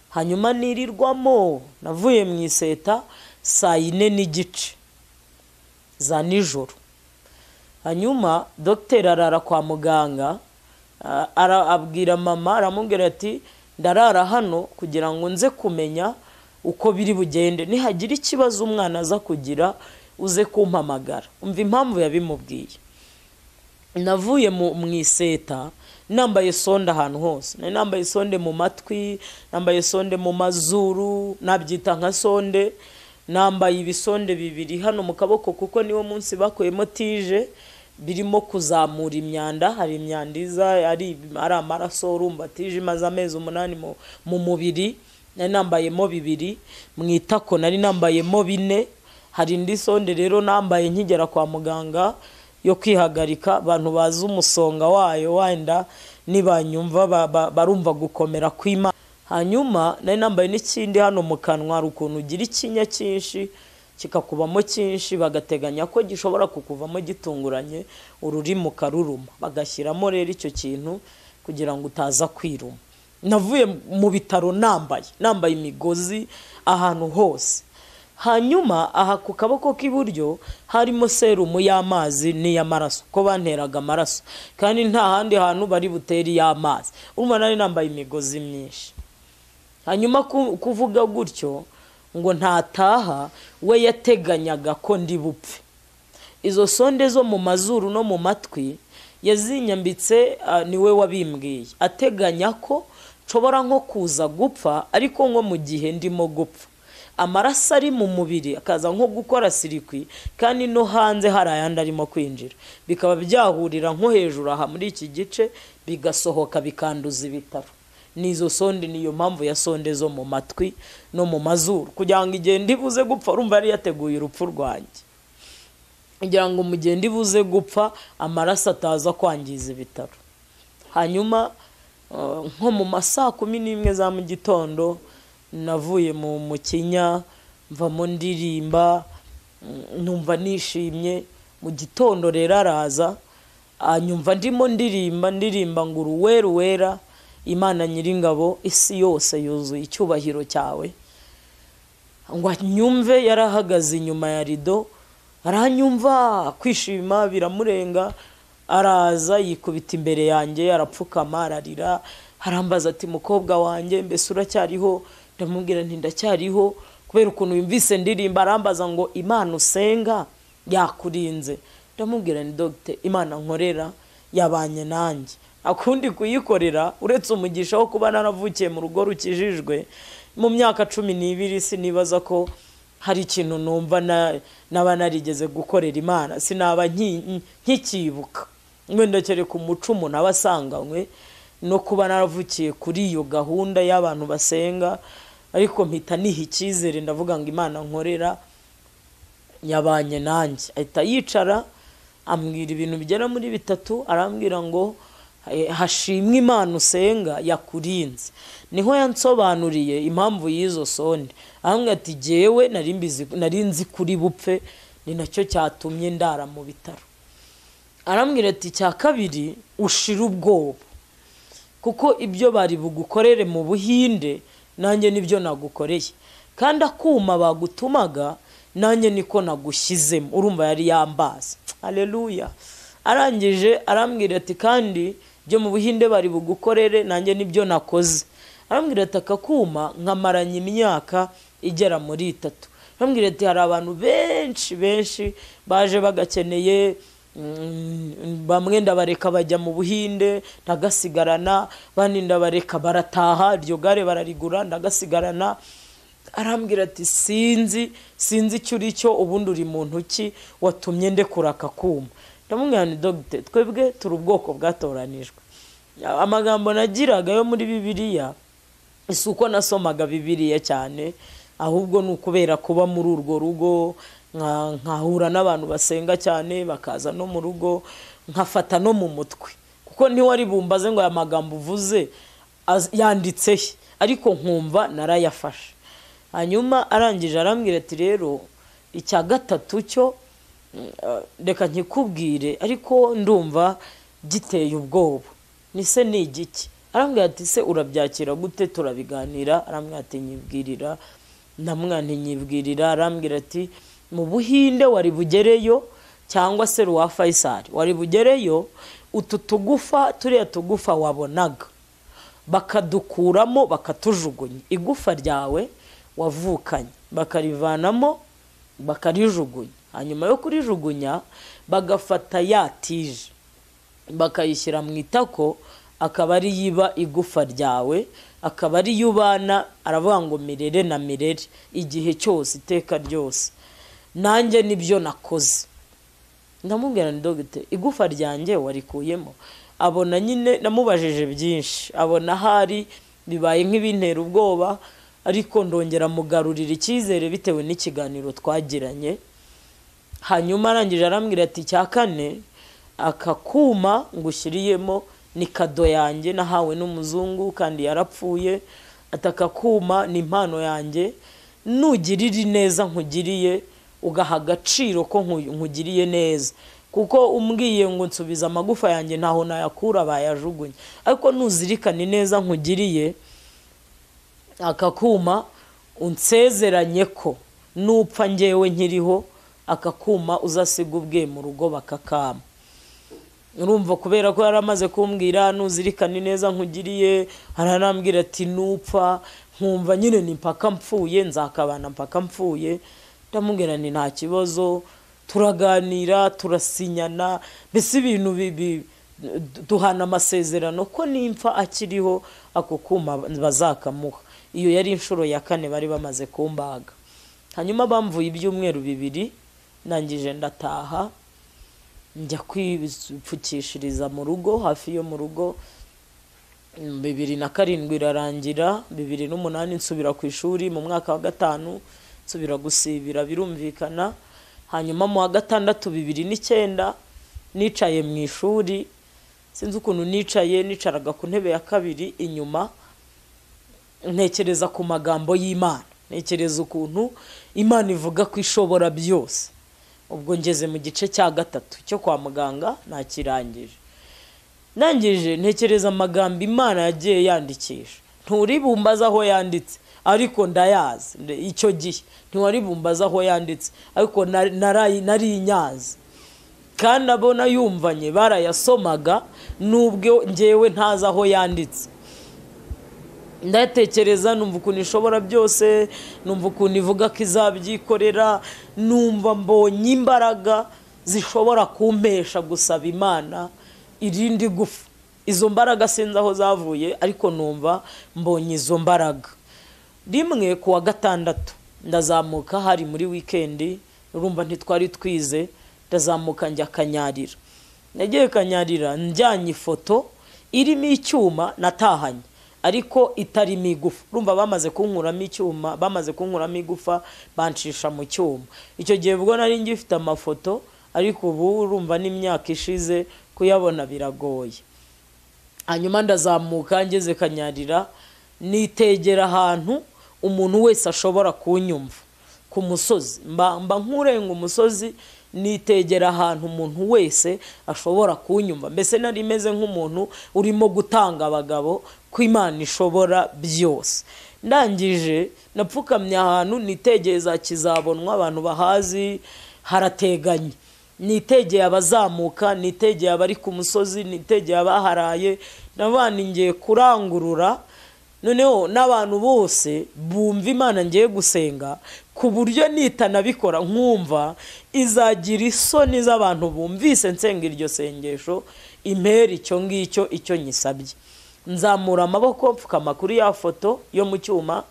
hanyuma nirirwamo. Navuye mu iseta saa 4:30 za nijoro. Hanyuma dogiteri arara kwa muganga, abwira mama, aramubwira ati ndarara hano kugira ngo nze kumenya uko biri bugende, nihagira ikibazo umwana aza kugira uze kumpamagara. Umva impamvu yabimubwiye. Navuye mu iseta nambaye sonde ahantu hose, nambaye sonde mu matwi, nambaye sonde mu mazuru, nabyita nka sonde, nambaye ibisonde bibiri hano mu kaboko kuko niwo munsi bakuyemo tije birimo kuzamura imyanda. Hari imyanda iza ari amaraso, urumva tije imaze amezi 8 mu mubiri, nari nambayemo 2, mu itako nari nambayemo 4. Hari indi sonde rero nambaye nkigera kwa muganga yo kwihagarika, abantu bazi umusonga wayo wenda nibanyumva barumva gukomera kwima. Hanyuma nari nambaye n'ikindi hano mu kanwa, rukuntu ugira ikinya cyinshi kikakubamo cyinshi, bagateganya ko gishobora kukuvamo gitunguranye ururimi karuruma, bagashyiramo rero icyo kintu kugira ngo utaza kwiruma. Navuye mu bitaro nambaye imigozi ahantu hose. Hanyuma aha ku kaboko k'iburyo harimo serumu y'amazi n'iy'amaraso, ko banteraga amaraso kandi nta handi hantu bari buteri y'amazi. Urumva nari nambaye imigozi myinshi. Hanyuma kuvuga gutyo ngo ntataha, we yateganyaga ko ndi bupfe. Izo sonde zo mu mazuru no mu matwi yazinyambitse, niwe wabimbwiye, ateganya ko nshobora nko kuza gupfa, ariko nko mu gihe ndimo gupfa amaraso ari mu mubiri akaza nko gukora sirikwi, kandi no hanze hari ayandi arimo kwinjira, bikaba byahurira nko hejuru aha muri iki gice bigasohoka bikanduza ibitaro. Nizo sonde, niyo mpamvu ya sonde zo mu matwi no mu mazuru, kugira ngo igihe ndibuze gupfa, urumva yari yateguye urupfu rwanjye, kugira ngo mu gihe ndibuze gupfa amaraso ataza kwangiza ibitaro. Hanyuma nko mu masaa 11 za mu gitondo navuye mu kinya, mvamo ndirimba, numva nishimye. Mu gitondo rero araza anyumva ndimo ndirimba ngo uruwera Imana Nyiringabo, isi yose yuzuye icyubahiro cyawe. Ngo nyumve, yarahagaze inyuma ya rido, aranyumva, kwishima biramurenga, araza yikubita imbere yanjye, arapfukama, ararira, arambaza ati mukobwa wanjye mbese uracyariho? Ndamubwira nti ndacyariho, kubera ukuntu yumvise ndirimba. Arambaza ngo Imana usenga yakurinze? Ndamubwira ni dogite, Imana nkorera yabanye nanjye, akundi kuyikorera uretse umugisha wo kuba naravukiye mu rugo rukijijwe mu myaka 12. Sinibaza ko hari ikintu numva naba narigeze gukorera Imana, sinaba nkikibuka. Mwenda kereka umuco umuntu abasanganywe no kuba naravukiye kuri iyo gahunda y'abantu basenga, ariko mpita niha icyizere, ndavuga ngo Imana nkorera yabanye nanjye. Ahita yicara ambwira ibintu bigera muri 3, arambwira ngo hashimwe Imana usenga yakurinze. Niho yansobanuriye impamvu y'izo sonde. Ahambwe ati jewe nari nzi kuri bupfe, ni nacyo cyatumye ndara mu bitaro. Arambwira ati cya kabiri, ushira ubwoba, kuko ibyo bari bugukorere mu Buhinde nanjye nibyo nagukoreye, kandi akuma bagutumaga nanjye niko nagushyizemo. Urumva yari yambaza. Haleluya. Arangije arambwira ati kandi byo mu Buhinde bari bugukorere nanjye nibyo nakoze. Arambwira ati akakuma nkamaranye imyaka igera muri 3. Arambwira ati hari abantu benshi baje bagakeneye, bamwe ndabareka bajya mu Buhinde ndagasigarana, bandi ndabareka barataha, iryo gare bararigura ndagasigarana. Arambwira ati sinzi icyo uri cyo, ubundi uri muntu ki watumye ndekura akakuma? Ndamubwira ni dogite, twebwe turi ubwoko bwatoranijwe. Amagambo nagiraga yo muri Bibiliya isuko nasomaga Bibiliya cyane, ahubwo nukubera kuba muri urwo rugo nkahura n'abantu basenga cyane, bakaza no mu rugo nkafata no mu mutwe, kuko ntiwari bumbaze ngo aya magambo uvuze yanditse he, ariko nkumva narayafashe. Hanyuma arangije arambwira ati rero icya gatatu cyo reka nkikubwire, ariko ndumva giteye ubwoba. Nise ni igiki? arambwira ati se urabyakira gute? Turabiganira. Arambwira ati nyibwirira. Ndamwana nyibwirira. Arambwira ati mu Buhinde wari bugereyo cyangwa se Rwa Faisal wari bugereyo, utu tugufa turiya tugufa wabonaga bakadukuramo bakatujugunya, igufa ryawe wavukanye bakarivanamo bakarijugunya. Hanyuma yo kurijugunya bagafata yatije bakayishyira mu itako, akaba ari yiba igufa ryawe, akaba ari yubana. Aravuga ngo mirere na mirere igihe cyose iteka ryose. Nanjye nibyo nakoze. Ndamubwira ni dogite, igufa ryanjye warikuyemo? Abona nyine namubajije byinshi, abona hari bibaye nk'ibintera ubwoba, ariko ndongera mugarurira icyizere bitewe n'ikiganiro twagiranye. Hanyuma arangije arambwira ati cya kane, akakuma ngushyiriyemo ni kado yanjye nahawe n'umuzungu kandi yarapfuye. Atakakuma ni impano yanjye, nugirira neza nkugiriye ugaha agaciro ko nkugiriye neza, kuko umbwiye ngo nsubiza amagufa yanjye ntaho nayakura bayajugunye, ariko nuzirikane neza nkugiriye akakuma unsezeranye ko nupfa njyewe nkiriho akakuma uzasiga ubwe mu rugo bakakama. Urumva kubera ko yaramaze kumbwira nuzirikane neza nkugiriye, aranambwira ati nupfa nkumva nyine ni mpaka mpfuye, nzakabana mpaka mpfuye. Ndamubwira ni nta kibazo, turaganira turasinyana, mbese ibintu duhana amasezerano ko nimpfa akiriho ako kuma bazakamuha. Iyo yari inshuro ya kane bari bamaze kumbaga. Hanyuma bamvuye ibyumweru 2, ndangije ndataha njya kwipfukishiriza mu rugo, hafi yo mu rugo. 2007 irarangira, 2008 nsubira ku ishuri, mu mwaka wa 5 nsubira gusibira birumvikana. Hanyuma mu wa 6 2009 nicaye mu ishuri, sinzi ukuntu nicaraga ku ntebe ya 2 inyuma, ntekereza ku magambo y'Imana, ntekereza ukuntu Imana ivuga ko ishobora byose. Ubwo ngeze mu gice cya 3 cyo kwa muganga nakirangije. Nangije ntekereza amagambo Imana yagiye yandikisha. Nturi bumbaza aho yanditse, ariko ndayazi. Icyo gihe ntiwari bumbaza aho yanditse, ariko nari inyazi. Kandi abona yumvanye barayasomaga nubwo ngewe ntazi aho yanditse. Ndatekereza numva ukuntu ishobora byose, numva ukuntu ivuga ko izabyikorera, numva mbonye imbaraga zishobora kumpesha gusaba Imana irindi gufa. Izo mbaraga sinzi aho zavuye, ariko numva mbonye izo mbaraga. Rimwe ku wa 6 ndazamuka, hari muri weekend, urumva ntitwari twize, ndazamuka njya Kanyarira. Nagiye Kanyarira njyanye ifoto irimo icyuma natahanye, ariko itarimo igufa. Urumva bamaze kunkuramo icyuma, bamaze kunkuramo igufa bancisha mu cyuma. Icyo gihe ubwo nari ngifite amafoto, ariko ubu urumva n'imyaka ishize kuyabona biragoye. Hanyuma ndazamuka ngeze Kanyarira, nitegera ahantu umuntu wese ashobora kunyumva ku musozi. Mba nkurenga umusozi, nitegera ahantu umuntu wese ashobora kunyumva. Mbese nari meze nk'umuntu urimo gutanga abagabo ko Imana ishobora byose. Ndangije napfukamye ahantu nitegeza kizabonwa, abantu bahazi harateganye. Nitegeye abazamuka, nitegeye abari ku musozi, nitegeye abaharaye, nabana ngiye kurangurura. Noneho n'abantu bose bumva Imana ngiye gusenga, ku buryo nitanabikora nkumva izagira isoni z'abantu bumvise nsenga iryo sengesho, impera icyo ngicyo icyo nyisabye. Nzamura amaboko mfukama kuri ya foto yo mu cyuma,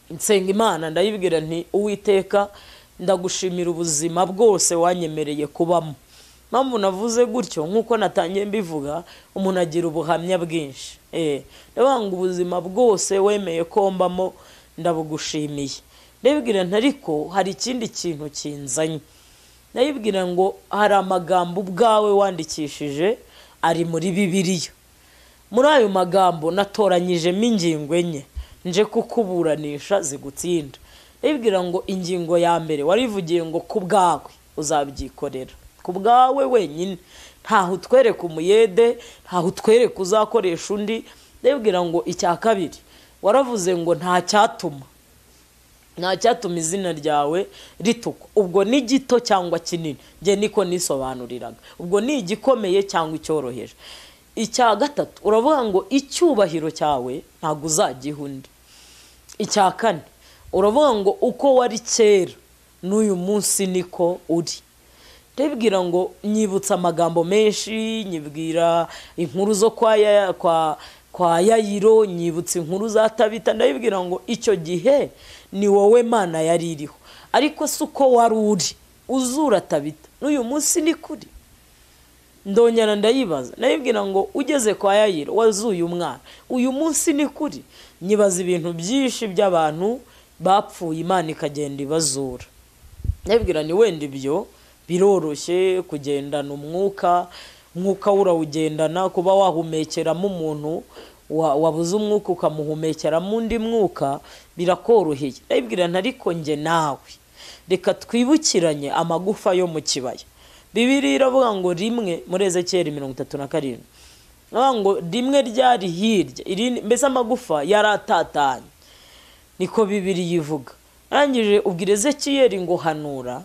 nsenga Imana ndayibwira nti Uwiteka ndagushimira ubuzima bwose wanyemereye kubamo. Mpamvu navuze gutyo nkuko natangiye mbivuga, umuntu agira ubuhamya bwinshi. Ndabanga ubuzima bwose wemeye kombamo ndabugushimiye. Ndabibwira nti ariko hari ikindi kintu kinzanye. Ndabibwira ngo hari amagambo ubwawe wandikishije ari muri Bibiliya. Muri ayo magambo natoranyijemo ingingo enye nje kukuburanisha zigutsinda. Ndabibwira ngo ingingo ya mbere warivugiye ngo ku bwawe uzabyikorera, ku bwawe wenyine ntaho utwereka umuyede, ntaho utwereka uzakoresha undi. Ndabwira ngo icya kabiri waravuze ngo nta cyatuma izina ryawe ritukwa. Ubwo ni gito cyangwa kinini, nge niko nisobanuriraga. Ubwo ni igikomeye cyangwa icyoroheje. Icya gatatu uravuga ngo icyubahiro cyawe ntabwo uzagiha undi. Icya kane uravuga ngo uko wari kera n'uyu munsi niko uri. Ndabwira ngo nyibutsa amagambo menshi, nyibwira inkuru zo kwa Yayiro, nyibutsa inkuru za Tabita. Ndabwira ngo icyo gihe ni wowe Mana yari iriho, ariko si uko wari uri uzura Tabita n'uyu munsi ni kuri. Ndongera ndayibaza, ndabwira ngo ugeze kwa Yayiro wazuye umwana, uyu munsi ni kuri. Nyibaza ibintu byinshi by'abantu bapfuye Imana ikagenda ibazura. Ndabwira ni wenda ibyo biroroshye kugendana umwuka urawugendana, kuba wahumekeramo umuntu wabuze umwuka ukamuhumekeramo undi mwuka birakoroheye. Ndabwira ntariko nge nawe reka twibukiranye amagufa yo mu kibaya. Bibiliya iravuga ngo rimwe muri Ezekiyeli 37 ngo rimwe ryari hirya, mbese amagufa yaratatanye, niko Bibiliya ivuga. Arangije ubwira Ezekiyeli ngo hanura,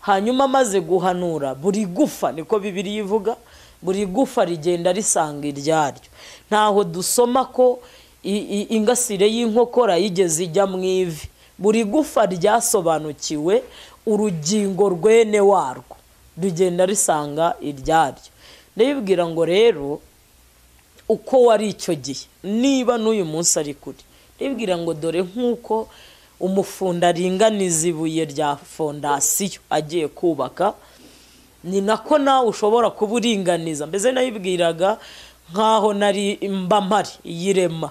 hanyuma amaze guhanura buri gufa, niko Bibiliya ivuga, buri gufa rigenda risanga iryaryo. Ntaho dusoma ko ingasire y'inkokora yigeze ijya mu ivi. Buri gufa ryasobanukiwe urugingo rwene warwo, rugenda risanga iryaryo. Ndabibwira ngo rero uko wari icyo gihe niba n'uyu munsi ari kuri. Ndabibwira ngo dore nk'uko umufunda aringaniza ibuye rya fondasiyo agiye kubaka, ni nako nawe ushobora kuba uringaniza. Mbese nayibwiraga nkaho nari mpari yirema,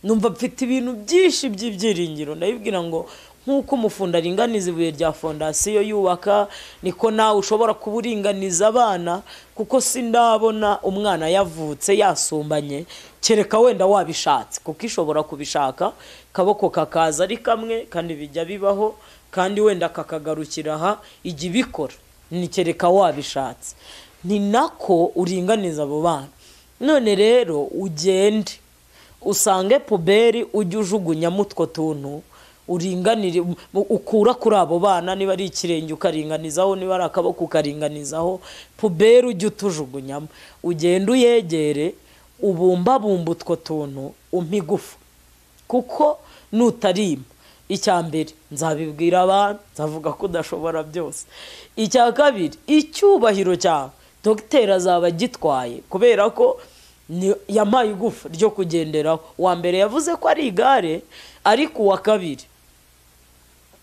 numva mfite ibintu byinshi by'ibyiringiro. Ndabibwira ngo nk'uko umufunda aringaniza ibuye rya fondasiyo yubaka, niko nawe ushobora kuba uringaniza abana, kuko sindabona umwana yavutse yasumbanye, kereka wenda wabishatse, kuko ishobora kubishaka kaboko kakaza ari kamwe, kandi bijya bibaho, kandi wenda kakagarukira aha ijya ibikora, ni kereka wabishatse. Ni nako uringaniza abo bana. None rero ugende usange puberi ujye ujugunyamo utwo tuntu, uringanire, ukura kuri abo bana. Niba ari ikirenge ukaringanizaho, niba ari akaboko ukaringanizaho, puberi ujye utujugunyamo. Ugende uyegere ubumbabumba utwo tuntu umpigufa, kuko nutarima. Icya mbere nzabibwira abantu, nzavuga ko udashobora byose. Icya kabiri icyubahiro cyawe dogiteri azaba agitwaye, kubera ko yampaye igufa ryo kugenderaho. Uwa mbere yavuze ko ari igare, ariko uwa kabiri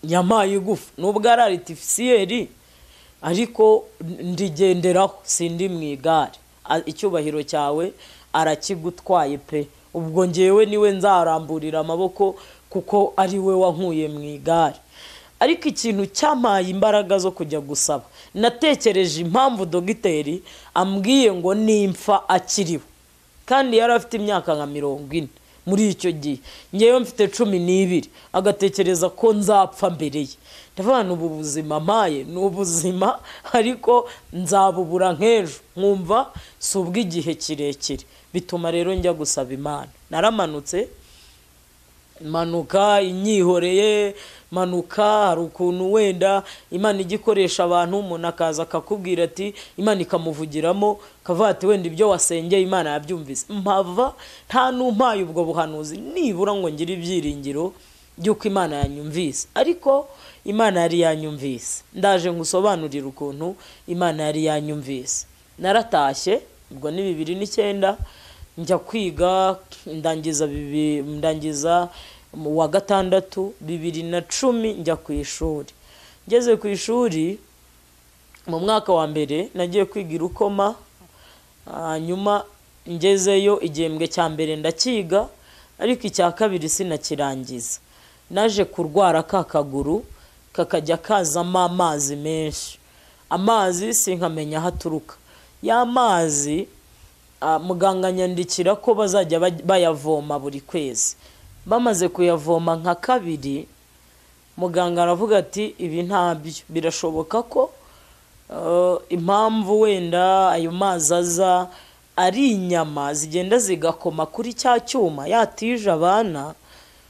yampaye igufa nubwo ari aritifisiyeri, ariko ndigenderaho, sindi mu igare. Icyubahiro cyawe arakigutwaye pe. Ubwo ngewe niwe nzaramburira amaboko, kuko ari we wankuye mu igare. Ariko ikintu cyampaye imbaraga zo kujya gusaba, natekereje impamvu dogiteri ambwiye ngo nimpfa akiriho, kandi yari afite imyaka nka 40 muri icyo gihe, ngewe mfite 12, agatekereza ko nzapfa mbere ye. Ndavuga ubu buzima mpaye ni ubuzima, ariko nzabubura nk'ejo, nkumva si ubw'igihe kirekire. Bituma rero njya gusaba Imana. Naramanutse, manuka inyihoreye, manuka hari ukuntu wenda Imana igikoresha abantu, umuntu akaza akakubwira ati, Imana ikamuvugiramo, kavuga ati wenda ibyo wasengeye Imana yabyumvise. Mpava nta numpaye ubwo buhanuzi, nibura ngo ngire ibyiringiro by'uko Imana yanyumvise. Ariko Imana yari yanyumvise. Ndaje ngusobanurira ukuntu Imana yari yanyumvise. Naratashye, ubwo ni 2009, njya kwiga, ndangiza mu wa 6, 2010 njya ku ishuri. Ngeze ku ishuri mu mwaka wa mbere nagiye kwiga irukoma, hanyuma ngezeyo igihembwe cya mbere ndakiga, ariko icya kabiri sinakirangiza. Naje kurwara kakaguru kakajya kazamo amazi menshi, amazi sinkamenya haturuka. Ya mazi muganga nyandikira ko bazajya bayavoma buri kwezi. Bamaze kuyavoma nka 2, muganga aravuga ati ibi ntabyo, birashoboka ko impamvu wenda ayo mazi aza ari inyama zigenda zigakoma kuri cya cyuma yatije abana,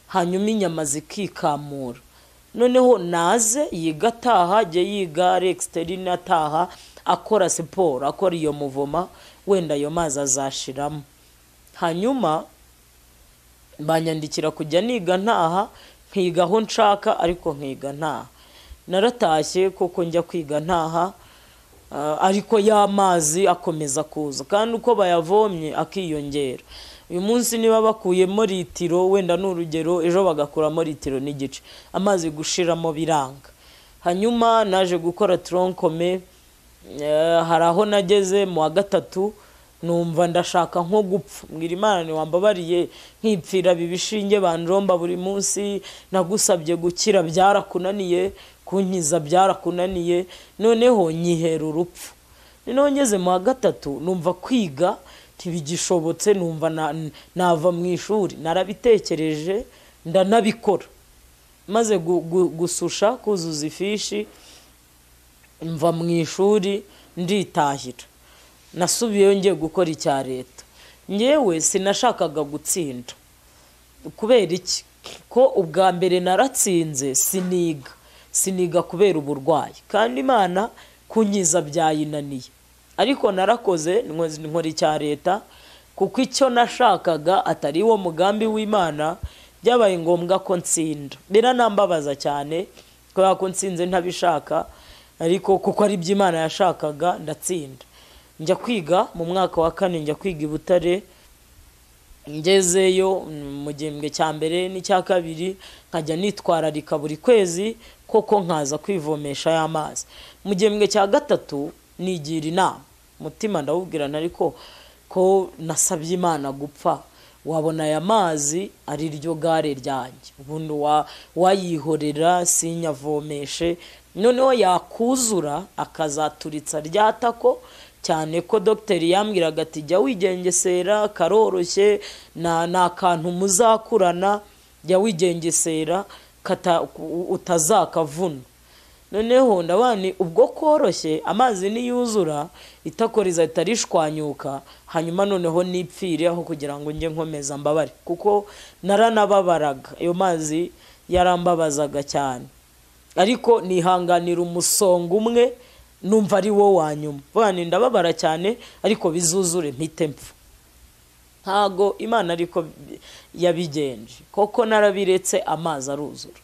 hanyuma inyama zikikamura. Noneho naze yiga ataha, ajye yiga ari externe ataha, akora siporo, akora iyo muvoma, wenda ayo mazi azashiramo. Hanyuma banyandikira kujya niga ntaha, nkiga aho nshaka ariko nkiga ntaha. Naratashye kuko njya kwiga ntaha, ariko ya mazi akomeza kuza kandi uko bayavomye akiyongera. Uyu munsi niba bakuyemo litiro wenda n'urugero, ejo bagakuramo litiro n'igice, amazi gushiramo biranga. Hanyuma naje gukora tronkome, hari aho nageze mu wa gatatu numva ndashaka nko gupfa. Mbwira Imana ni wambabariye nkipfira bibishinge banjomba buri munsi, nagusabye gukira byarakunaniye, kunkiza byarakunaniye, noneho nyihera urupfu. Noneho ngeze mu wa gatatu numva kwiga ntibigishobotse, numva nava mu ishuri. Narabitekereje ndanabikora, maze gususha kuzuza ifishi mva mu ishuri nditahira. Nasubiyeyo ngiye gukora icya leta. Ngewe sinashakaga gutsinda. Kubera iki? Ko ubwa mbere naratsinze siniga kubera uburwayi, kandi Imana kunkiza byayinaniye. Ariko narakoze nkora icya leta kuko icyo nashakaga atari wo mugambi w'Imana, byabaye ngombwa ko ntsinda. Biranambabaza cyane kubera ko ntsinze ntabishaka, ariko kuko ari by'Imana yashakaga ndatsinda. Njya kwiga mu mwaka wa 4, njya kwiga i Butare. Ngezeyo mu gihembwe cya mbere n'icya kabiri, nkajya nitwararika buri kwezi koko nkaza kwivomesha y'amazi. Mu gihembwe cya gatatu nigira inama, mutima ndawubwirana ariko ko nasabye Imana gupfa, wabona aya mazi ari ryo gare ryanjye, ubundi wayihorera sinyavomeshe, noneho yakuzura akazaturitsa ryatako cyane ko dogiteri yambwiraga ati jya wigengesera, karoroshye, na kantu muzakurana, jya wigengesera utazakavuna. Noneho ndabani ubwo koroshye amazi niyuzura itakoriza itarishwanyuka, hanyuma noneho nipfire aho kugira ngo nge nkomeza mbabare, kuko naranababaraga. Ayo mazi yarambabazaga cyane, ariko nihanganira umusongo umwe numva ari wo wanyuma. Bwana ndababara cyane ariko bizuzure mpite mpfa. Ntago Imana ariko yabigenje, koko narabiretse amazi aruzura.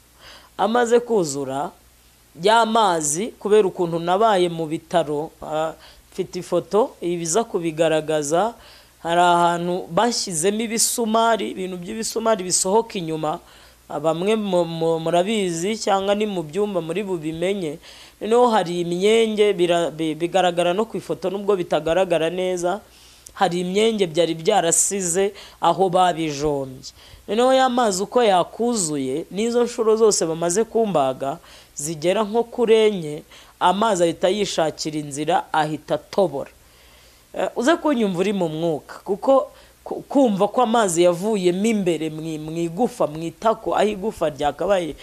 Amaze kuzura ya mazi, kubera ukuntu nabaye mu bitaro, mfite ifoto ibiza kubigaragaza, hari ahantu bashyizemo ibisumari, ibintu by'ibisumari bisohoka inyuma, bamwe murabizi cyangwa ni mu byumba muri bubimenye. Noneho hari imyenge, bigaragara no ku ifoto nubwo bitagaragara neza, hari imyenge byari byarasize aho babijombye. Noneho ya mazi uko yakuzuye, n'izo nshuro zose bamaze kumbaga zigera nko kurenye, amazi ahita yishakira inzira, ahita tobora. Uze kunyumva uri mu mwuka, kuko kumva ko amazi yavuyemo imbere mu igufa, mu itako, aho igufa ryakabaye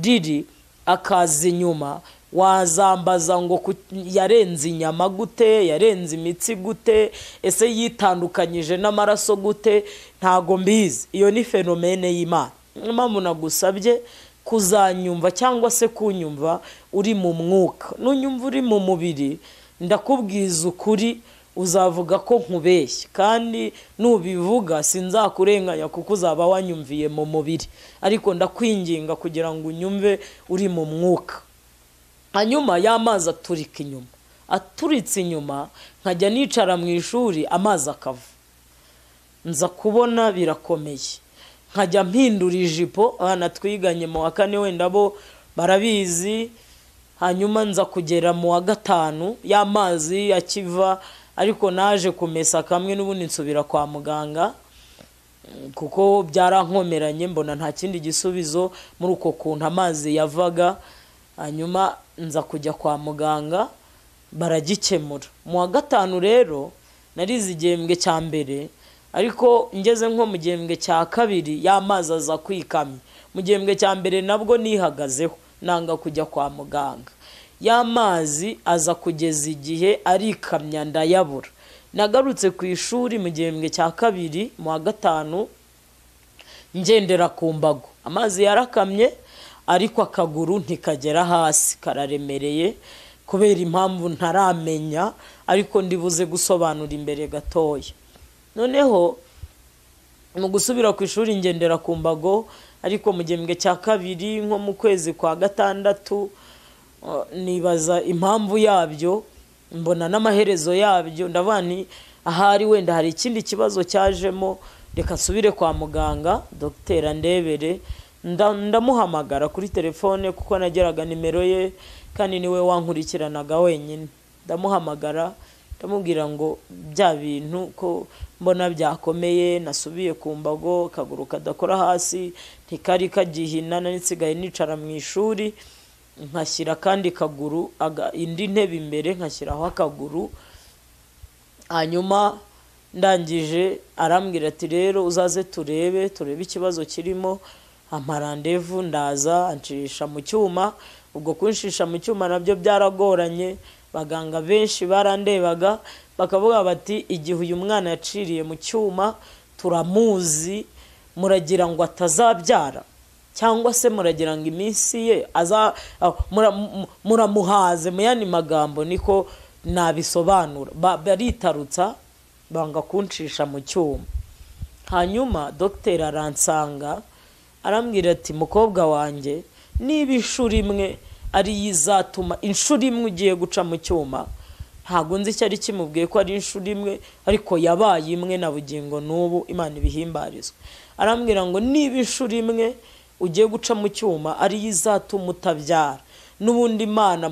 riri, akaza inyuma, wazambaza ngo yarenze inyama gute, yarenze imitsi gute, ese yitandukanyije n'amaraso gute, ntago mbizi. Iyo ni fenomene y'Imana. Mpamvu nagusabye kuzanyumva cyangwa se kunyumva uri mu mwuka. Nunyumva uri mu mubiri, ndakubwiza ukuri, uzavuga ko nkubeshye, kandi nubivuga sinzakurenganya kuko uzaba wanyumviye mu mubiri, ariko ndakwinginga kugira ngo unyumve uri mu mwuka. Hanyuma y'amazi aturika inyuma, aturitse inyuma, nkajya nicara mu ishuri amazi akava. Nza kubona birakomeye, nkajya mpindura ijipo. Abana twiganye mu wa 4 wenda bo barabizi. Hanyuma nza kugera mu wa 5 y'amazi akiva, ariko naje kumesa kamwe n'ubundi nsubira kwa muganga, kuko byarankomeranye, mbona nta kindi gisubizo muri uko kuntu amazi yavaga. Hanyuma nza kujya kwa muganga, baragikemura. Mu wa 5 rero narize igihembwe cya mbere, ariko ngeze nko mu gihembwe cya 2 y'amazi aza kwikamye. Mu gihembwe cya mbere nabwo nihagazeho, nanga kujya kwa muganga. y'amazi aza kugeza igihe arikamya ndayabura. Nagarutse ku ishuri mu gihembwe cya kabiri mu wa gatanu ngendera ku mbago, amazi yarakamye ariko akaguru ntikagera hasi, kararemereye kubera impamvu ntaramenya, ariko ndibuze gusobanura imbere gatoya. Noneho mu gusubira ku ishuri ngendera ku mbago, ariko mu gihembwe cya kabiri nko mu kwezi kwa gatandatu nibaza impamvu yabyo, mbona n'amaherezo yabyo, ndavani ahari wenda hari ikindi kibazo cyajemo, reka nsubire kwa muganga dogiteri andebere. Ndamuhamagara kuri telefone kuko nageraga nimero ye kandi niwe wankurikiranaga wenyine. Ndamuhamagara ndamubwira ngo bya bintu ko mbona byakomeye, nasubiye ku mbago, kaguru kadakora hasi, ntikari kagihina, nsigaye nicara mu ishuri nkashyira kandi kaguru indi ntebe imbere nkashyiraho akaguru. Hanyuma ndangije arambwira ati rero uzaze turebe ikibazo kirimo. Amarandevu ndaza ancisha mu cyuma. Ubwo kunshisha mu cyuma nabyo byaragoranye, baganga benshi barandebaga bakavuga bati igihe uyu mwana yaciriye mu cyuma turamuzi, muragira ngo atazabyara cyangwa se muragira ngo iminsi ye muramuhaze. Mu yandi magambo niko nabisobanura. Baritarutsa banga kunshisha mu cyuma. Hanyuma dogiteri aransanga arambwira ati mukobwa wanjye, niba inshuro imwe ari yizatuma inshuro imwe ugiye guca mu cyuma, ntago nzi icyo ari kimubwiye ko ari inshuro imwe, ariko yabaye imwe na bugingo n'ubu Imana ibihimbarizwa. Arambwira ngo niba inshuro imwe ugiye guca mu cyuma ari yizatuma utabyara, n'ubundi Imana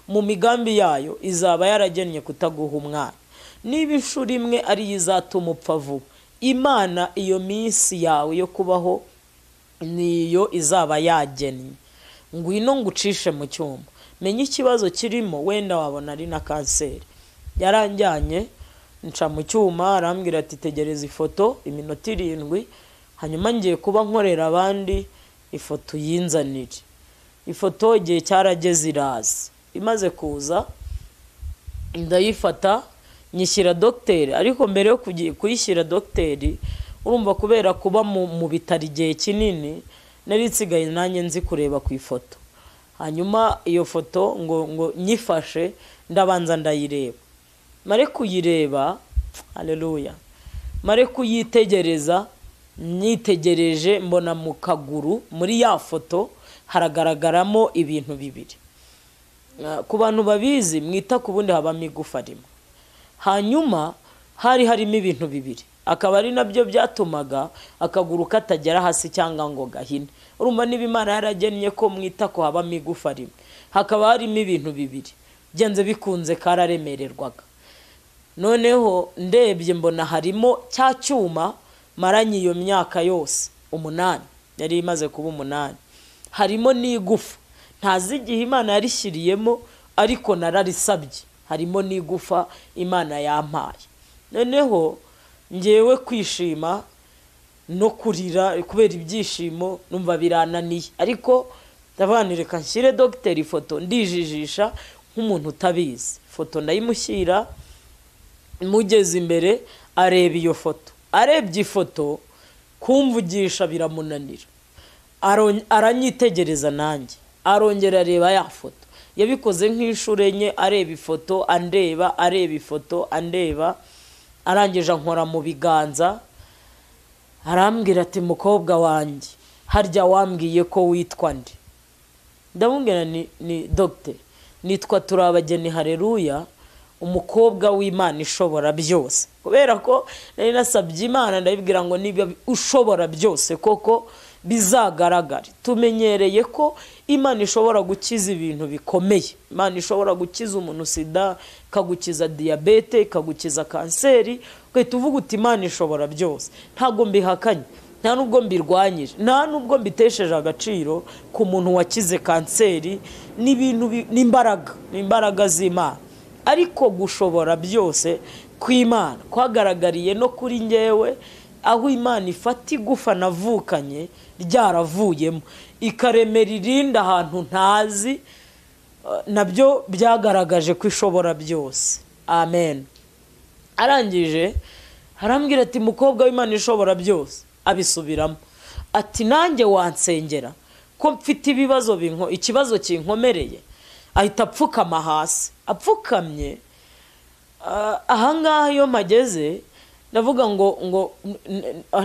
mu migambi yayo izaba yaragennye kutaguha umwana. Niba inshuro imwe ari yizatuma upfa vuba, Imana iyo minsi yawe yo kubaho niyo izaba yagennye. Ngwino ngucishe mu cyuma, menye ikibazo kirimo, wenda wabona ari na kanseri. Yaranjyanye nca mu cyuma, arambwira ati tegereza ifoto iminota 7, hanyuma ngiye kuba nkorera abandi ifoto yinzanire. Ifoto igihe cyarageze iraza, imaze kuza ndayifata nyishyira dogiteri. Ariko mbere yo kuyishyira dogiteri, urumva kubera kuba mu bitaro igihe kinini, nari nsigaye nanjye nzi kureba ku ifoto. Hanyuma iyo foto ngo nyifashe ndabanza ndayireba. Mare kuyireba, haleluya, mare kuyitegereza, nyitegereje mbona mu kaguru muri ya foto haragaragaramo ibintu bibiri. Ku bantu babizi mwita ku bundi habamo igufa rimwe. Hanyuma harimo ibintu bibiri, akaba ari nabyo byatumaga akaguru katagera hasi cyangwa ngo gahine. Urumva niba Imana yaragennye ko mwita ko habamo igufa rimwe, hakaba harimo ibintu bibiri, byanze bikunze kararemererwaga. Noneho ndebye mbona harimo cya cyuma maranye iyo myaka yose 8, yari imaze kuba 8. Harimo n'igufa, ntazi igihe Imana yarishyiriyemo, ariko nararisabye. Harimo n'igufa Imana yampaye. Noneho ngewe kwishima no kurira kubera ibyishimo numva birananiye, ariko ndavanireka nshyire dogiteri ifoto ndijijisha nk'umuntu utabizi. Foto ndayimushyira, mugeze imbere areba iyo foto. Arebye ifoto kumvugisha biramunanira, aranyitegereza nanjye, arongera areba ya foto. Yabikoze nk'inshuro enye, areba ifoto andeba, areba ifoto andeba. Arangije nkora mu biganza, arambwira ati mukobwa wanjye, harya wambwiye ko witwa nde? Ndamubwira ni dogiteri, nitwa Turabageni haleluya, umukobwa w'Imana ishobora byose. Kubera ko nari nasabye Imana ndabibwira ngo niba ushobora byose koko bizagaragare. Tumenyereye ko Imana ishobora gukiza ibintu bikomeye. Imana ishobora gukiza umuntu sida, kagukiza diabete, kagukiza kanseri. Kwete uvuga uti Imana ishobora byose. Ntago mbihakanye, nta nubwo mbirwanyije, nta nubwo mbitesheje agaciro ku muntu wakize kanseri. N'ibintu n'imbaraga z'Imana. Ariko gushobora byose kw'Imana kwagaragariye no kuri ngewe, aho Imana ifata igufa navukanye ryaravuyemo, ikaremera irindi ahantu ntazi. nabyo byagaragaje ko ishobora byose. Amen. Arangije harambwira ati mukobwa w'Imana ishobora byose, abisubiramo ati nanjye wansengera ko mfite ibibazo ikibazo kinkomereye. Ahita apfukama hasi, apfukamye. Ahangaha iyo mageze ndavuga ngo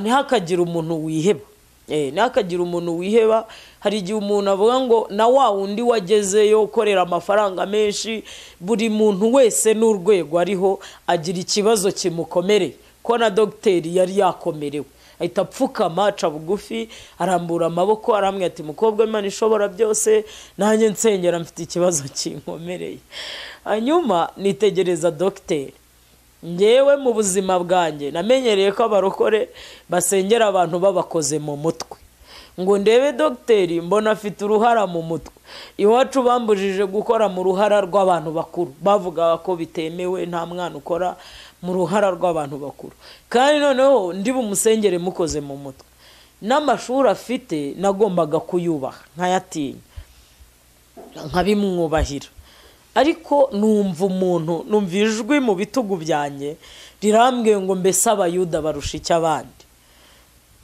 ntihakagira umuntu wiheba. Ntihakagira umuntu wiheba. Hari igihe umuntu avuga ngo na wa wundi wagezeyo ukorera amafaranga menshi, buri muntu wese n'urwego ariho agira ikibazo kimukomereye, ko na dogiteri yari yakomerewe. Ahita apfukama, aca bugufi, arambura amaboko, arambwira ati mukobwa w'Imana ishobora byose, nanjye nsengera mfite ikibazo kinkomereye. Hanyuma nitegereza dogiteri. Ngewe mu buzima bwanjye namenyereye ko abarokore basengera abantu babakoze mu mutwe, ngo ndebe dogiteri mbona afite uruhara mu mutwe. Iwacu bambujije gukora mu ruhara rw'abantu bakuru, bavuga ko bitemewe, nta mwana ukora mu ruhara rw'abantu bakuru. Kandi noneho ndi bumusengere mukoze mu mutwe. N'amashuri afite nagombaga kuyubaha, nkayatinya, nkabimwubahira. Ariko numva umuntu, numva ijwi mu bitugu byanjye rirambwiye ngo mbese abayuda barusha iki abandi.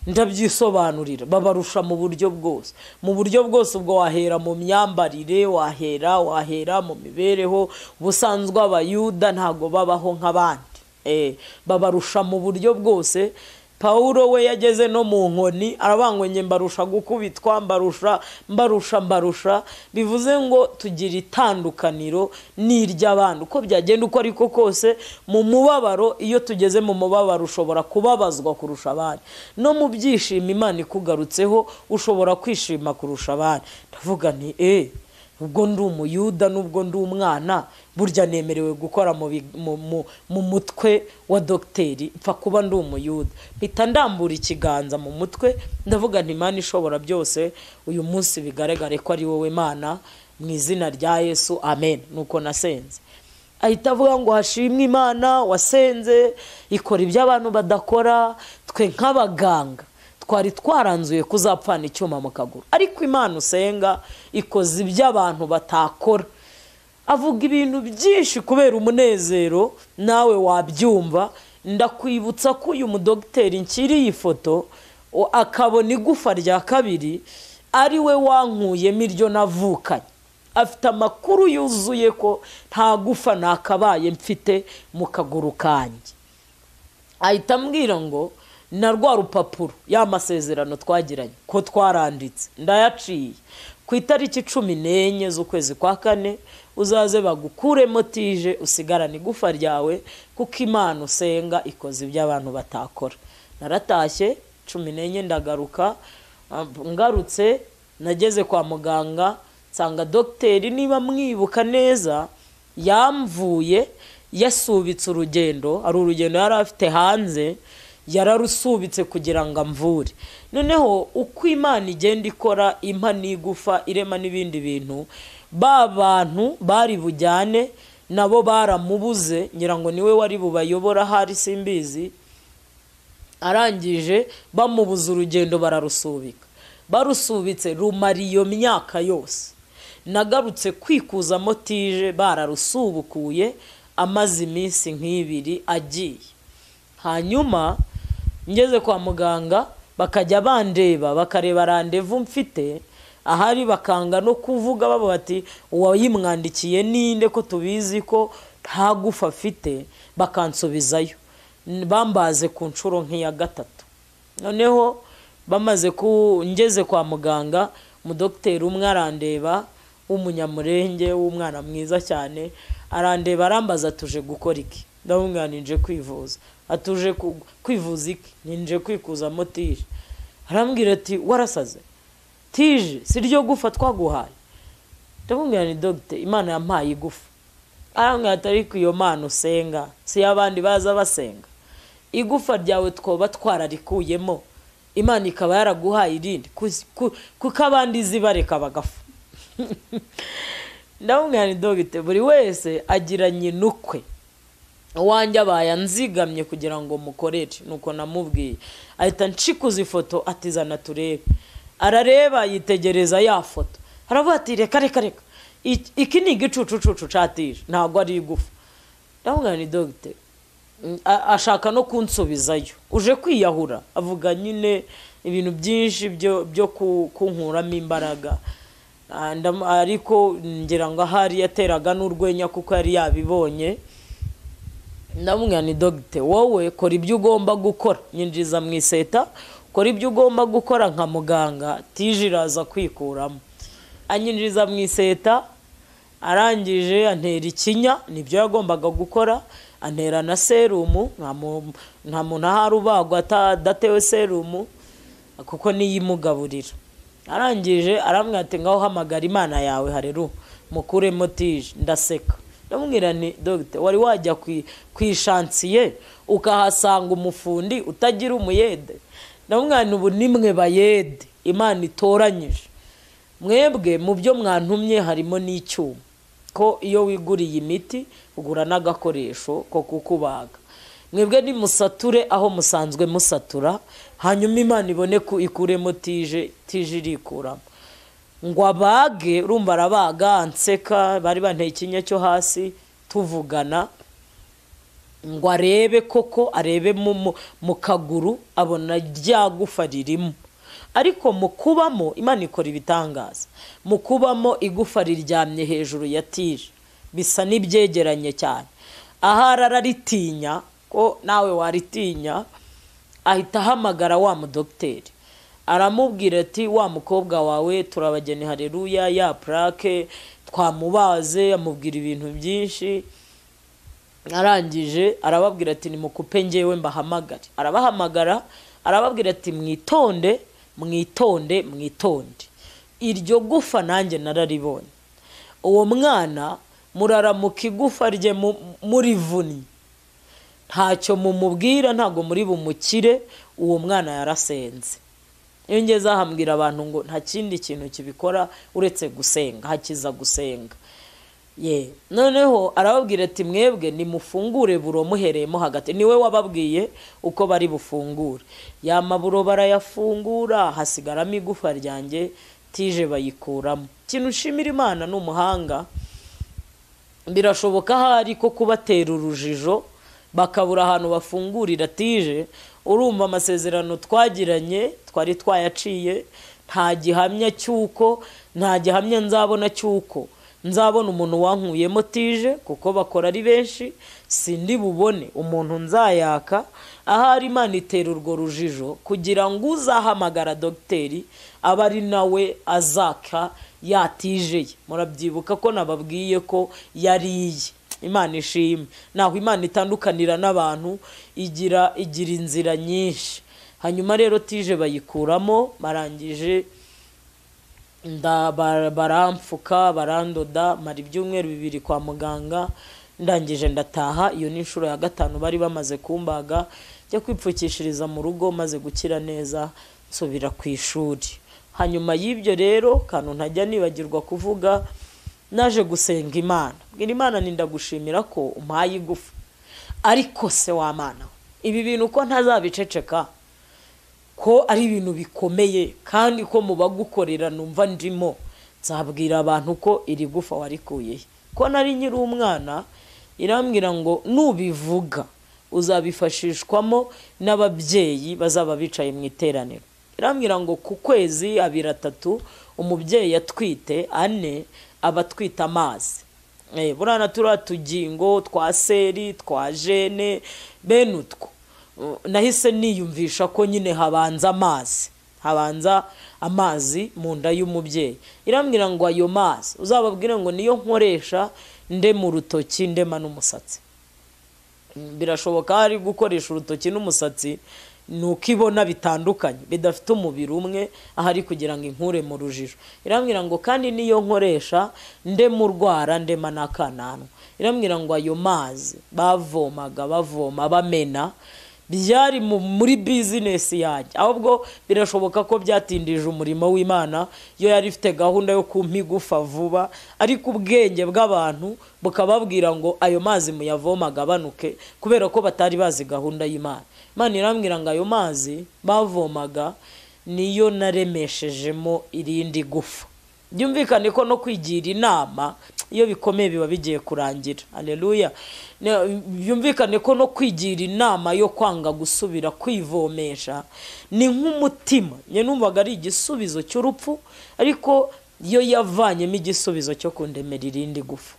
Ndabyisobanurira, babarusha mu buryo bwose. Mu buryo bwose ubwo wahera mu myambarire, wahera mu mibereho. Ubusanzwe abayuda ntago babaho nk'abandi. Babarusha mu buryo bwose. Paulo we yageze no mu nkoni arabangwenye mbarusha gukubitwa, mbarusha. Bivuze ngo tugira itandukaniro n'iry'abandi. Uko byagenda uko ariko kose mu mubabaro, iyo tugeze mu mubabaro ushobora kubabazwa kurusha abandi. No mu byishimo Imana ikugarutseho ushobora kwishima kurusha abandi. Ndavuga nti ubwo ndi umuyuda n'ubwo ndi umwana, burya nemerewe gukora mu mutwe wa dogiteri, mpfa kuba ndi umuyuda. Mpita ndambura ikiganza mu mutwe, ndavuga nti Imana ishobora byose, uyu munsi bigaragare ko ari wowe Mana, mu izina rya Yesu, amen. Nuko nasenze. Ahita avuga ngo hashimwe Imana wasenze ikora ibyo abantu badakora. Twe nk'abaganga twari twaranzuye kuzapfana icyuma mu kaguru, ariko Imana usenga ikoze ibyo abantu batakora. Avuga ibintu byinshi kubera umunezero, nawe wabyumva. Ndakwibutsa ko uyu mudogiteri nkiriye ifoto akabona igufa rya kabiri ari we wankuyemo iryo navukanye. Afite amakuru yuzuye ko nta gufa nakabaye mfite mu kaguru kanjye. Ahita ambwira ngo na rwa rupapuro y'amasezerano twagiranye ko twaranditse ndayaciye ku itariki 14 z'ukwezi kwa 4 uzaze bagukuremo tije usigarane igufa ryawe, kuko Imana usenga ikoze ibyo abantu batakora. Naratashye 14 ndagaruka. Ngarutse nageze kwa muganga nsanga dogiteri, niba mwibuka neza, yamvuye yasubitse urugendo. Ari urugendo yari afite hanze, yararusubitse kugira ngo amvure. Noneho uko Imana igenda ikora impa n'igufa irema n'ibindi bintu, ba bantu bari bujyane nabo baramubuze, ngira ngo niwe wari bubayobora, hari simbizi. Arangije bamubuza urugendo bararusubika. Barusubitse rumara iyo myaka yose. Nagarutse kwikuza motije bararusubukuye, amaze iminsi nk'ibiri agiye. Hanyuma ngeze kwa muganga bakajya bandeba, bakareba randevu mfite ahari, bakanga no kuvuga babo bati uwayimwandikiye ninde ko tubizi ko nta gufa afite, bakansubizayo. Bambaze ku nshuro nk'iya 3. Noneho bamaze ngeze kwa muganga, umudogiteri umwe arandeba w'umunyamurenge w'umwana mwiza cyane, arandeba arambaza tuje gukora iki. Ndamubwira ninje kwivuza. Atuje kwivuza iki? Ninje kwikuza motije. Arambwira ati warasaze? Tije si ryo gufa twaguhaye. Ndamubwira ni dogiteri, Imana yampaye igufa. Arambwira ati ariko iyo Mana usenga si abandi baza basenga. Igufa ryawe twoba twararikuyemo, Imana ikaba yaraguhaye irindi, kuko abandi zibareka bagafa. Ndamubwira ni dogiteri, buri wese agiranye nukwe. Wanjye bayanzigamye kugira ngo mukorere. Nuko namubwiye. Ahita nshikuza ifoto atizana turebe. Arareba yitegereza ya foto. Aravuga ati reka iki ni igicucucucu catije ntabwo ari igufa. Ndamubwira ni dogite ashaka no kunsubizayo, uje kwiyahura. Avuga nyine ibintu byinshi byo kunkuramo imbaraga, ariko ngira ngo ahari yateraga n'urwenya kuko yari yabibonye. Ndamubwira ni dogite wowe kora ibyo ugomba gukora, nyinjiza mu iseta, kora ibyo ugomba gukora nka muganga, tije iraza kwikuramo. Anyinjiza mu iseta, arangije antera ikinya, nibyo yagombaga gukora, antera na serumu. Nta muntu ahari ubagwa adatewe serumu kuko niyimugaburira. Arangije arambwira ati ngaho hamagara Imana yawe hareru mukuremo tije. Ndaseka ndamubwira ni dogite wari wajya kwishansiye ukahasanga umufundi utagira umuyede? Ndamubwira ubu nimwe bayede Imana itoranyije, mwebwe mu byo mwantumye harimo n'icyuma, ko iyo wiguriye imiti ugura n'agakoresho ko kukubaga. Mwebwe ni musature aho musanzwe musatura, hanyuma Imana ibone ikuremo tije irikuramo. Ngo abage, urumva arabaga anseka, bari banteye ikinya cyo hasi tuvugana. Ngo arebe koko, arebe mu kaguru, abona ryagufa ririmo. Ariko mu kubamo Imana ikora ibitangaza. Mu kubamo igufa riryamye hejuru ya tije, bisa n'ibyegeranye cyane. Ahari araritinya, ko nawe waritinya, ahita ahamagara wa mudokiteri. Aramubwira ati wa mukobwa wawe turabageni haleluya, ya plaque twamubaze, amubwira ibintu byinshi. Arangije arababwira ati nimukupe ngewe mbahamagare. Arabahamagara, arababwira ati mwitonde, mwitonde, mwitonde. Iryo gufa nanjye nararibonye. Uwo mwana muraramuka igufa rye muri vuni, ntacyo mumubwira, ntago muri bumukire. Uwo mwana yarasenze. Iyo ngeze ahambwira abantu ngo nta kindi kintu kibikora uretse gusenga, hakiza gusenga. Noneho arababwira ati mwebwe nimufungure buro muhereyemo hagati. Niwe wababwiye uko bari bufungure. Ya maburo barayafungura, hasigaramo igufa ryanjye, tije bayikuramo. Kintu ushimira Imana n'umuhanga. Birashoboka hari ko kubatera urujijo bakabura ahantu bafungurira tije. Urumva amasezerano twagiranye twari twayaciye, nta gihamya cyuko, nta gihamya nzabona cyuko nzabona umuntu wankuyemo tije, kuko bakora ari benshi. Sindi bubone umuntu nzayaka. Ahari Imana itera urwo rujijo kugira ngo uzahamagara dogiteri aba ari nawe azaka yatijeye. Murabyibuka ko nababwiye ko yariye. Imana ishimwe. Naho Imana itandukanira n'abantu, igira inzira nyinshi. Hanyuma rero tije bayikuramo, barangije baramfuka, barandoda, mara ibyumweru 2 kwa muganga. Ndangije ndataha. Iyo ni inshuro ya 5 bari bamaze kumbaga. Njya kwipfukishiriza mu rugo, maze gukira neza nsubira ku ishuri. Hanyuma y'ibyo rero kantu ntajya nibagirwa kuvuga, naje gusenga Imana. Bwira Imana nindagushimira ko umpaye igufa, ariko se wa Mana, ibi bintu ko ntazabiceceka, ko ari ibintu bikomeye, kandi ko mubagukorera numva ndimo, nzabwira abantu ko iri gufa warikuye. Ko nari nyiri umwana, irambwira ngo nubivuga uzabifashishwamo n'ababyeyi bazaba bicaye mu iteraniro. Irambwira ngo ku kwezi 2-3 umubyeyi atwite 4 abatwita amazi. Burana turatugingo twa seri, twa jene, benutwo. Nahise niyumvisha ko nyine habanza amazi mu nda y'umubyeyi. Irambwira ngo ayo mazi uzababwira ngo niyo nkoresha nde mu rutoki, ndema n'umusatsi. Birashoboka hari gukoresha urutoki n'umusatsi nukibona bitandukanye, bidafite umubiri umwe, ahari kugira ngo inkure mu rujijo. Irambwira ngo kandi niyo nkoresha nde mu rwara, ndema n'akananwa. Irambwira ngo ayo mazi bavomaga, bamena, byari muri business yanjye. Ahubwo birashoboka ko byatindije umurimo w'Imana, yo yari ifite gahunda yo kumpigufa vuba, ariko ubwenge bw'abantu bukababwira ngo ayo mazi muyavomaga banuke, kubera ko batari bazi gahunda y'Imana. Imana irambwira ngo ayo mazi bavomaga niyo naremeshejemo irindi gufa. byumvikane ko no kwigira inama iyo bikomeye biba bigiye kurangira. Haleluya. Byumvikane ko no kwigira inama yo kwanga gusubira kwivomesha ni nk'umutima. Nye numvaga ari igisubizo cy'urupfu, ariko iyo yavanyemo igisubizo cyo kundemera irindi gufu.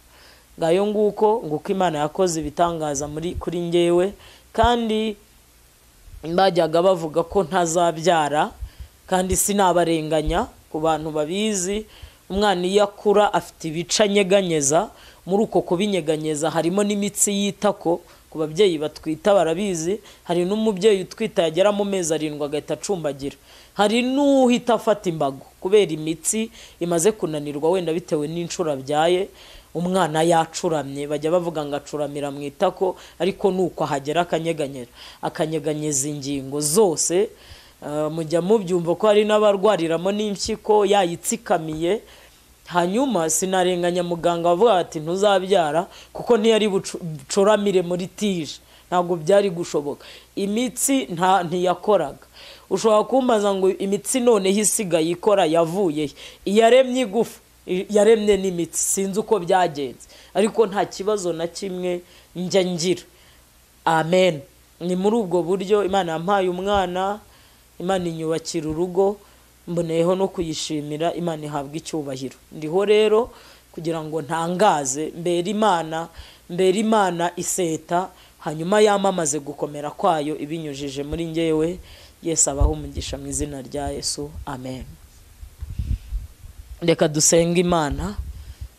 Ngayo nguko Imana yakoze ibitangaza kuri njyewe, kandi bajyaga bavuga ko ntazabyara, kandi sinabarenganya. Ku bantu babizi, umwana iyo akura afite ibice anyeganyeza, muri uko kubinyeganyeza harimo n'imitsi y'itako. Ku babyeyi batwita barabizi, hari n'umubyeyi utwita yagera mu mezi 7 agahita acumbagira. Hari n'uhita afata imbago kubera imitsi imaze kunanirwa, wenda bitewe n'inshuro abyaye. Umwana yacuramye, bajya bavuga ngo acuramira mu itako, ariko nuko hagera akanyeganyeza ingingo zose. Mujya mubyumva ko hari n'abarwariramo n'impyiko yayitsikamiye. Hanyuma sinarenganya muganga wavuga ati ntuzabyara kuko ntiyari bucuramire muri tije, ntabwo byari gushoboka. Imitsi ntiyakoraga. Ushobora kumbaza ngo imitsi none hisigaye ikora yavuye, iyaremye igufu, yaremye n'imitsi, sinzi uko byagenze, ariko nta kibazo na kimwe njya ngira. Amen. Ni muri ubwo buryo Imana yampaye umwana, Imana inyubakira urugo, mboneyeho no kuyishimira. Imana ihabwa icyubahiro. Ndiho rero kugira ngo ntangaze mbere Imana iseta, hanyuma yamamaze gukomera kwayo ibinyujije muri njyewe. Yesu abaho umugisha mu izina rya Yesu. Amen. Reka dusenga Imana.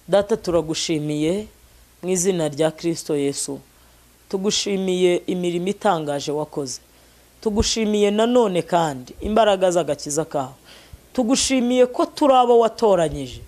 Data, turagushimiye mu izina rya Kristo Yesu. Tugushimiye imirimo itangaje wakoze. Tugushimiye nanone kandi imbaraga z'agakiza kawe. Tugushimiye ko turi abo watoranyije.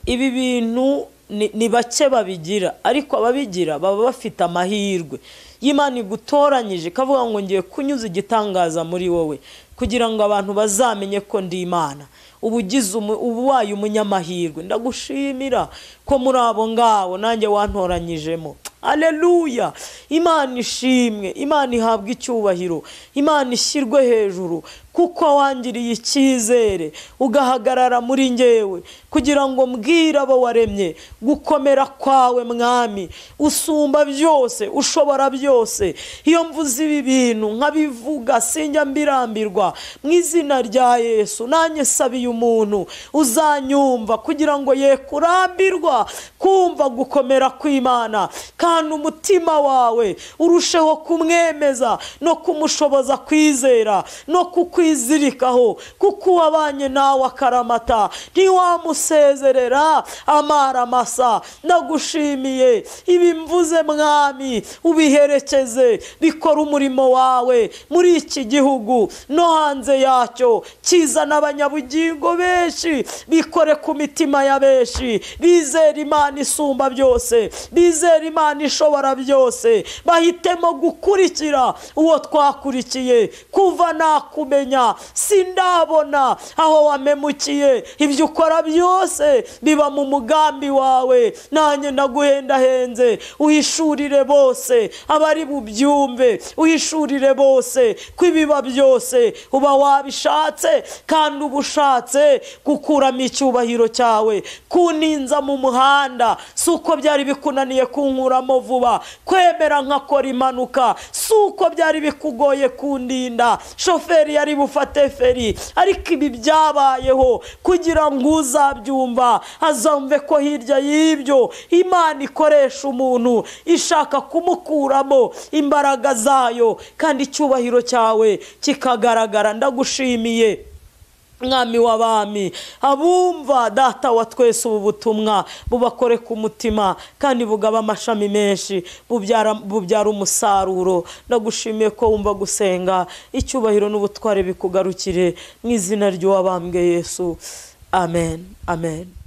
Ibi bintu ni bake babigira, ariko ababigira baba bafite amahirwe. Imana igutoranyije kavuga ngo ngiye kunyuza igitangaza muri wowe, kugira ngo abantu bazamenye ko ndi Imana. Ubuwaye umunyamahirwe. Ndagushimira ko muri abo ngabo nanjye wantoranyijemo. Haleluya. Imana ishimwe, Imana ihabwa icyubahiro, Imana ishyirwe hejuru, kuko wangiriye icyizere ugahagarara muri njyewe, kugira ngo mbwire abo waremye gukomera kwawe Mwami. Usumba byose, ushobora byose. Iyo mvuze ibi bintu nkabivuga sinjya mbirambirwa. Mu izina rya Yesu nanjye sabiye umuntu uzanyumva, kugira ngo ye kurambirwa kumva gukomera kw'Imana, kandi umutima wawe urusheho kumwemeza no kumushoboza kwizera no kukwizirikaho, kuko wabanye nawe akaramata ntiwamusezerera amara masa. Ndagushimiye ibi mvuze Mwami, ubiherekeze bikora umurimo wawe muri iki gihugu no hanze yacyo. Kizana abanyabugingo benshi, bikore ku mitima ya benshi, bizera Imana isumba byose, bizera Imana ishobora byose, bahitemo gukurikira uwo twakurikiye. Kuva nakumenya sindabona aho wamemukiye. Ibyo ukora byose biba mu mugambi wawe, nanjye ndaguhendahenze. Uhishurire bose abari bubyumve, uhishurire bose kwibiba byose uba wabishatse, kandi ubushatse gukuramo icyubahiro cyawe. Kuninza mu muhanda suko byari bikunaniye kunkuramo vuba, kwemera nkakora impanuka suko byari bikugoye kundinda. Shoferi yari bufate feri, ariko ibi byabayeho kugira ngo uzabyumva azumve ko hirya y'ibyo Imana ikoresha umuntu ishaka kumukuramo imbaraga zayo, kandi icyubahiro cyawe kikagaragara. Ndagushimiye Mwami w'abami. Abumva Data wa twese ubu butumwa bubakore ku mutima, kandi bugaba amashami menshi, bubyara umusaruro. Ndagushimiye ko wumva gusenga. Icyubahiro n'ubutware bikugarukire mu izina ry'uwabambwe Yesu. Amen. Amen.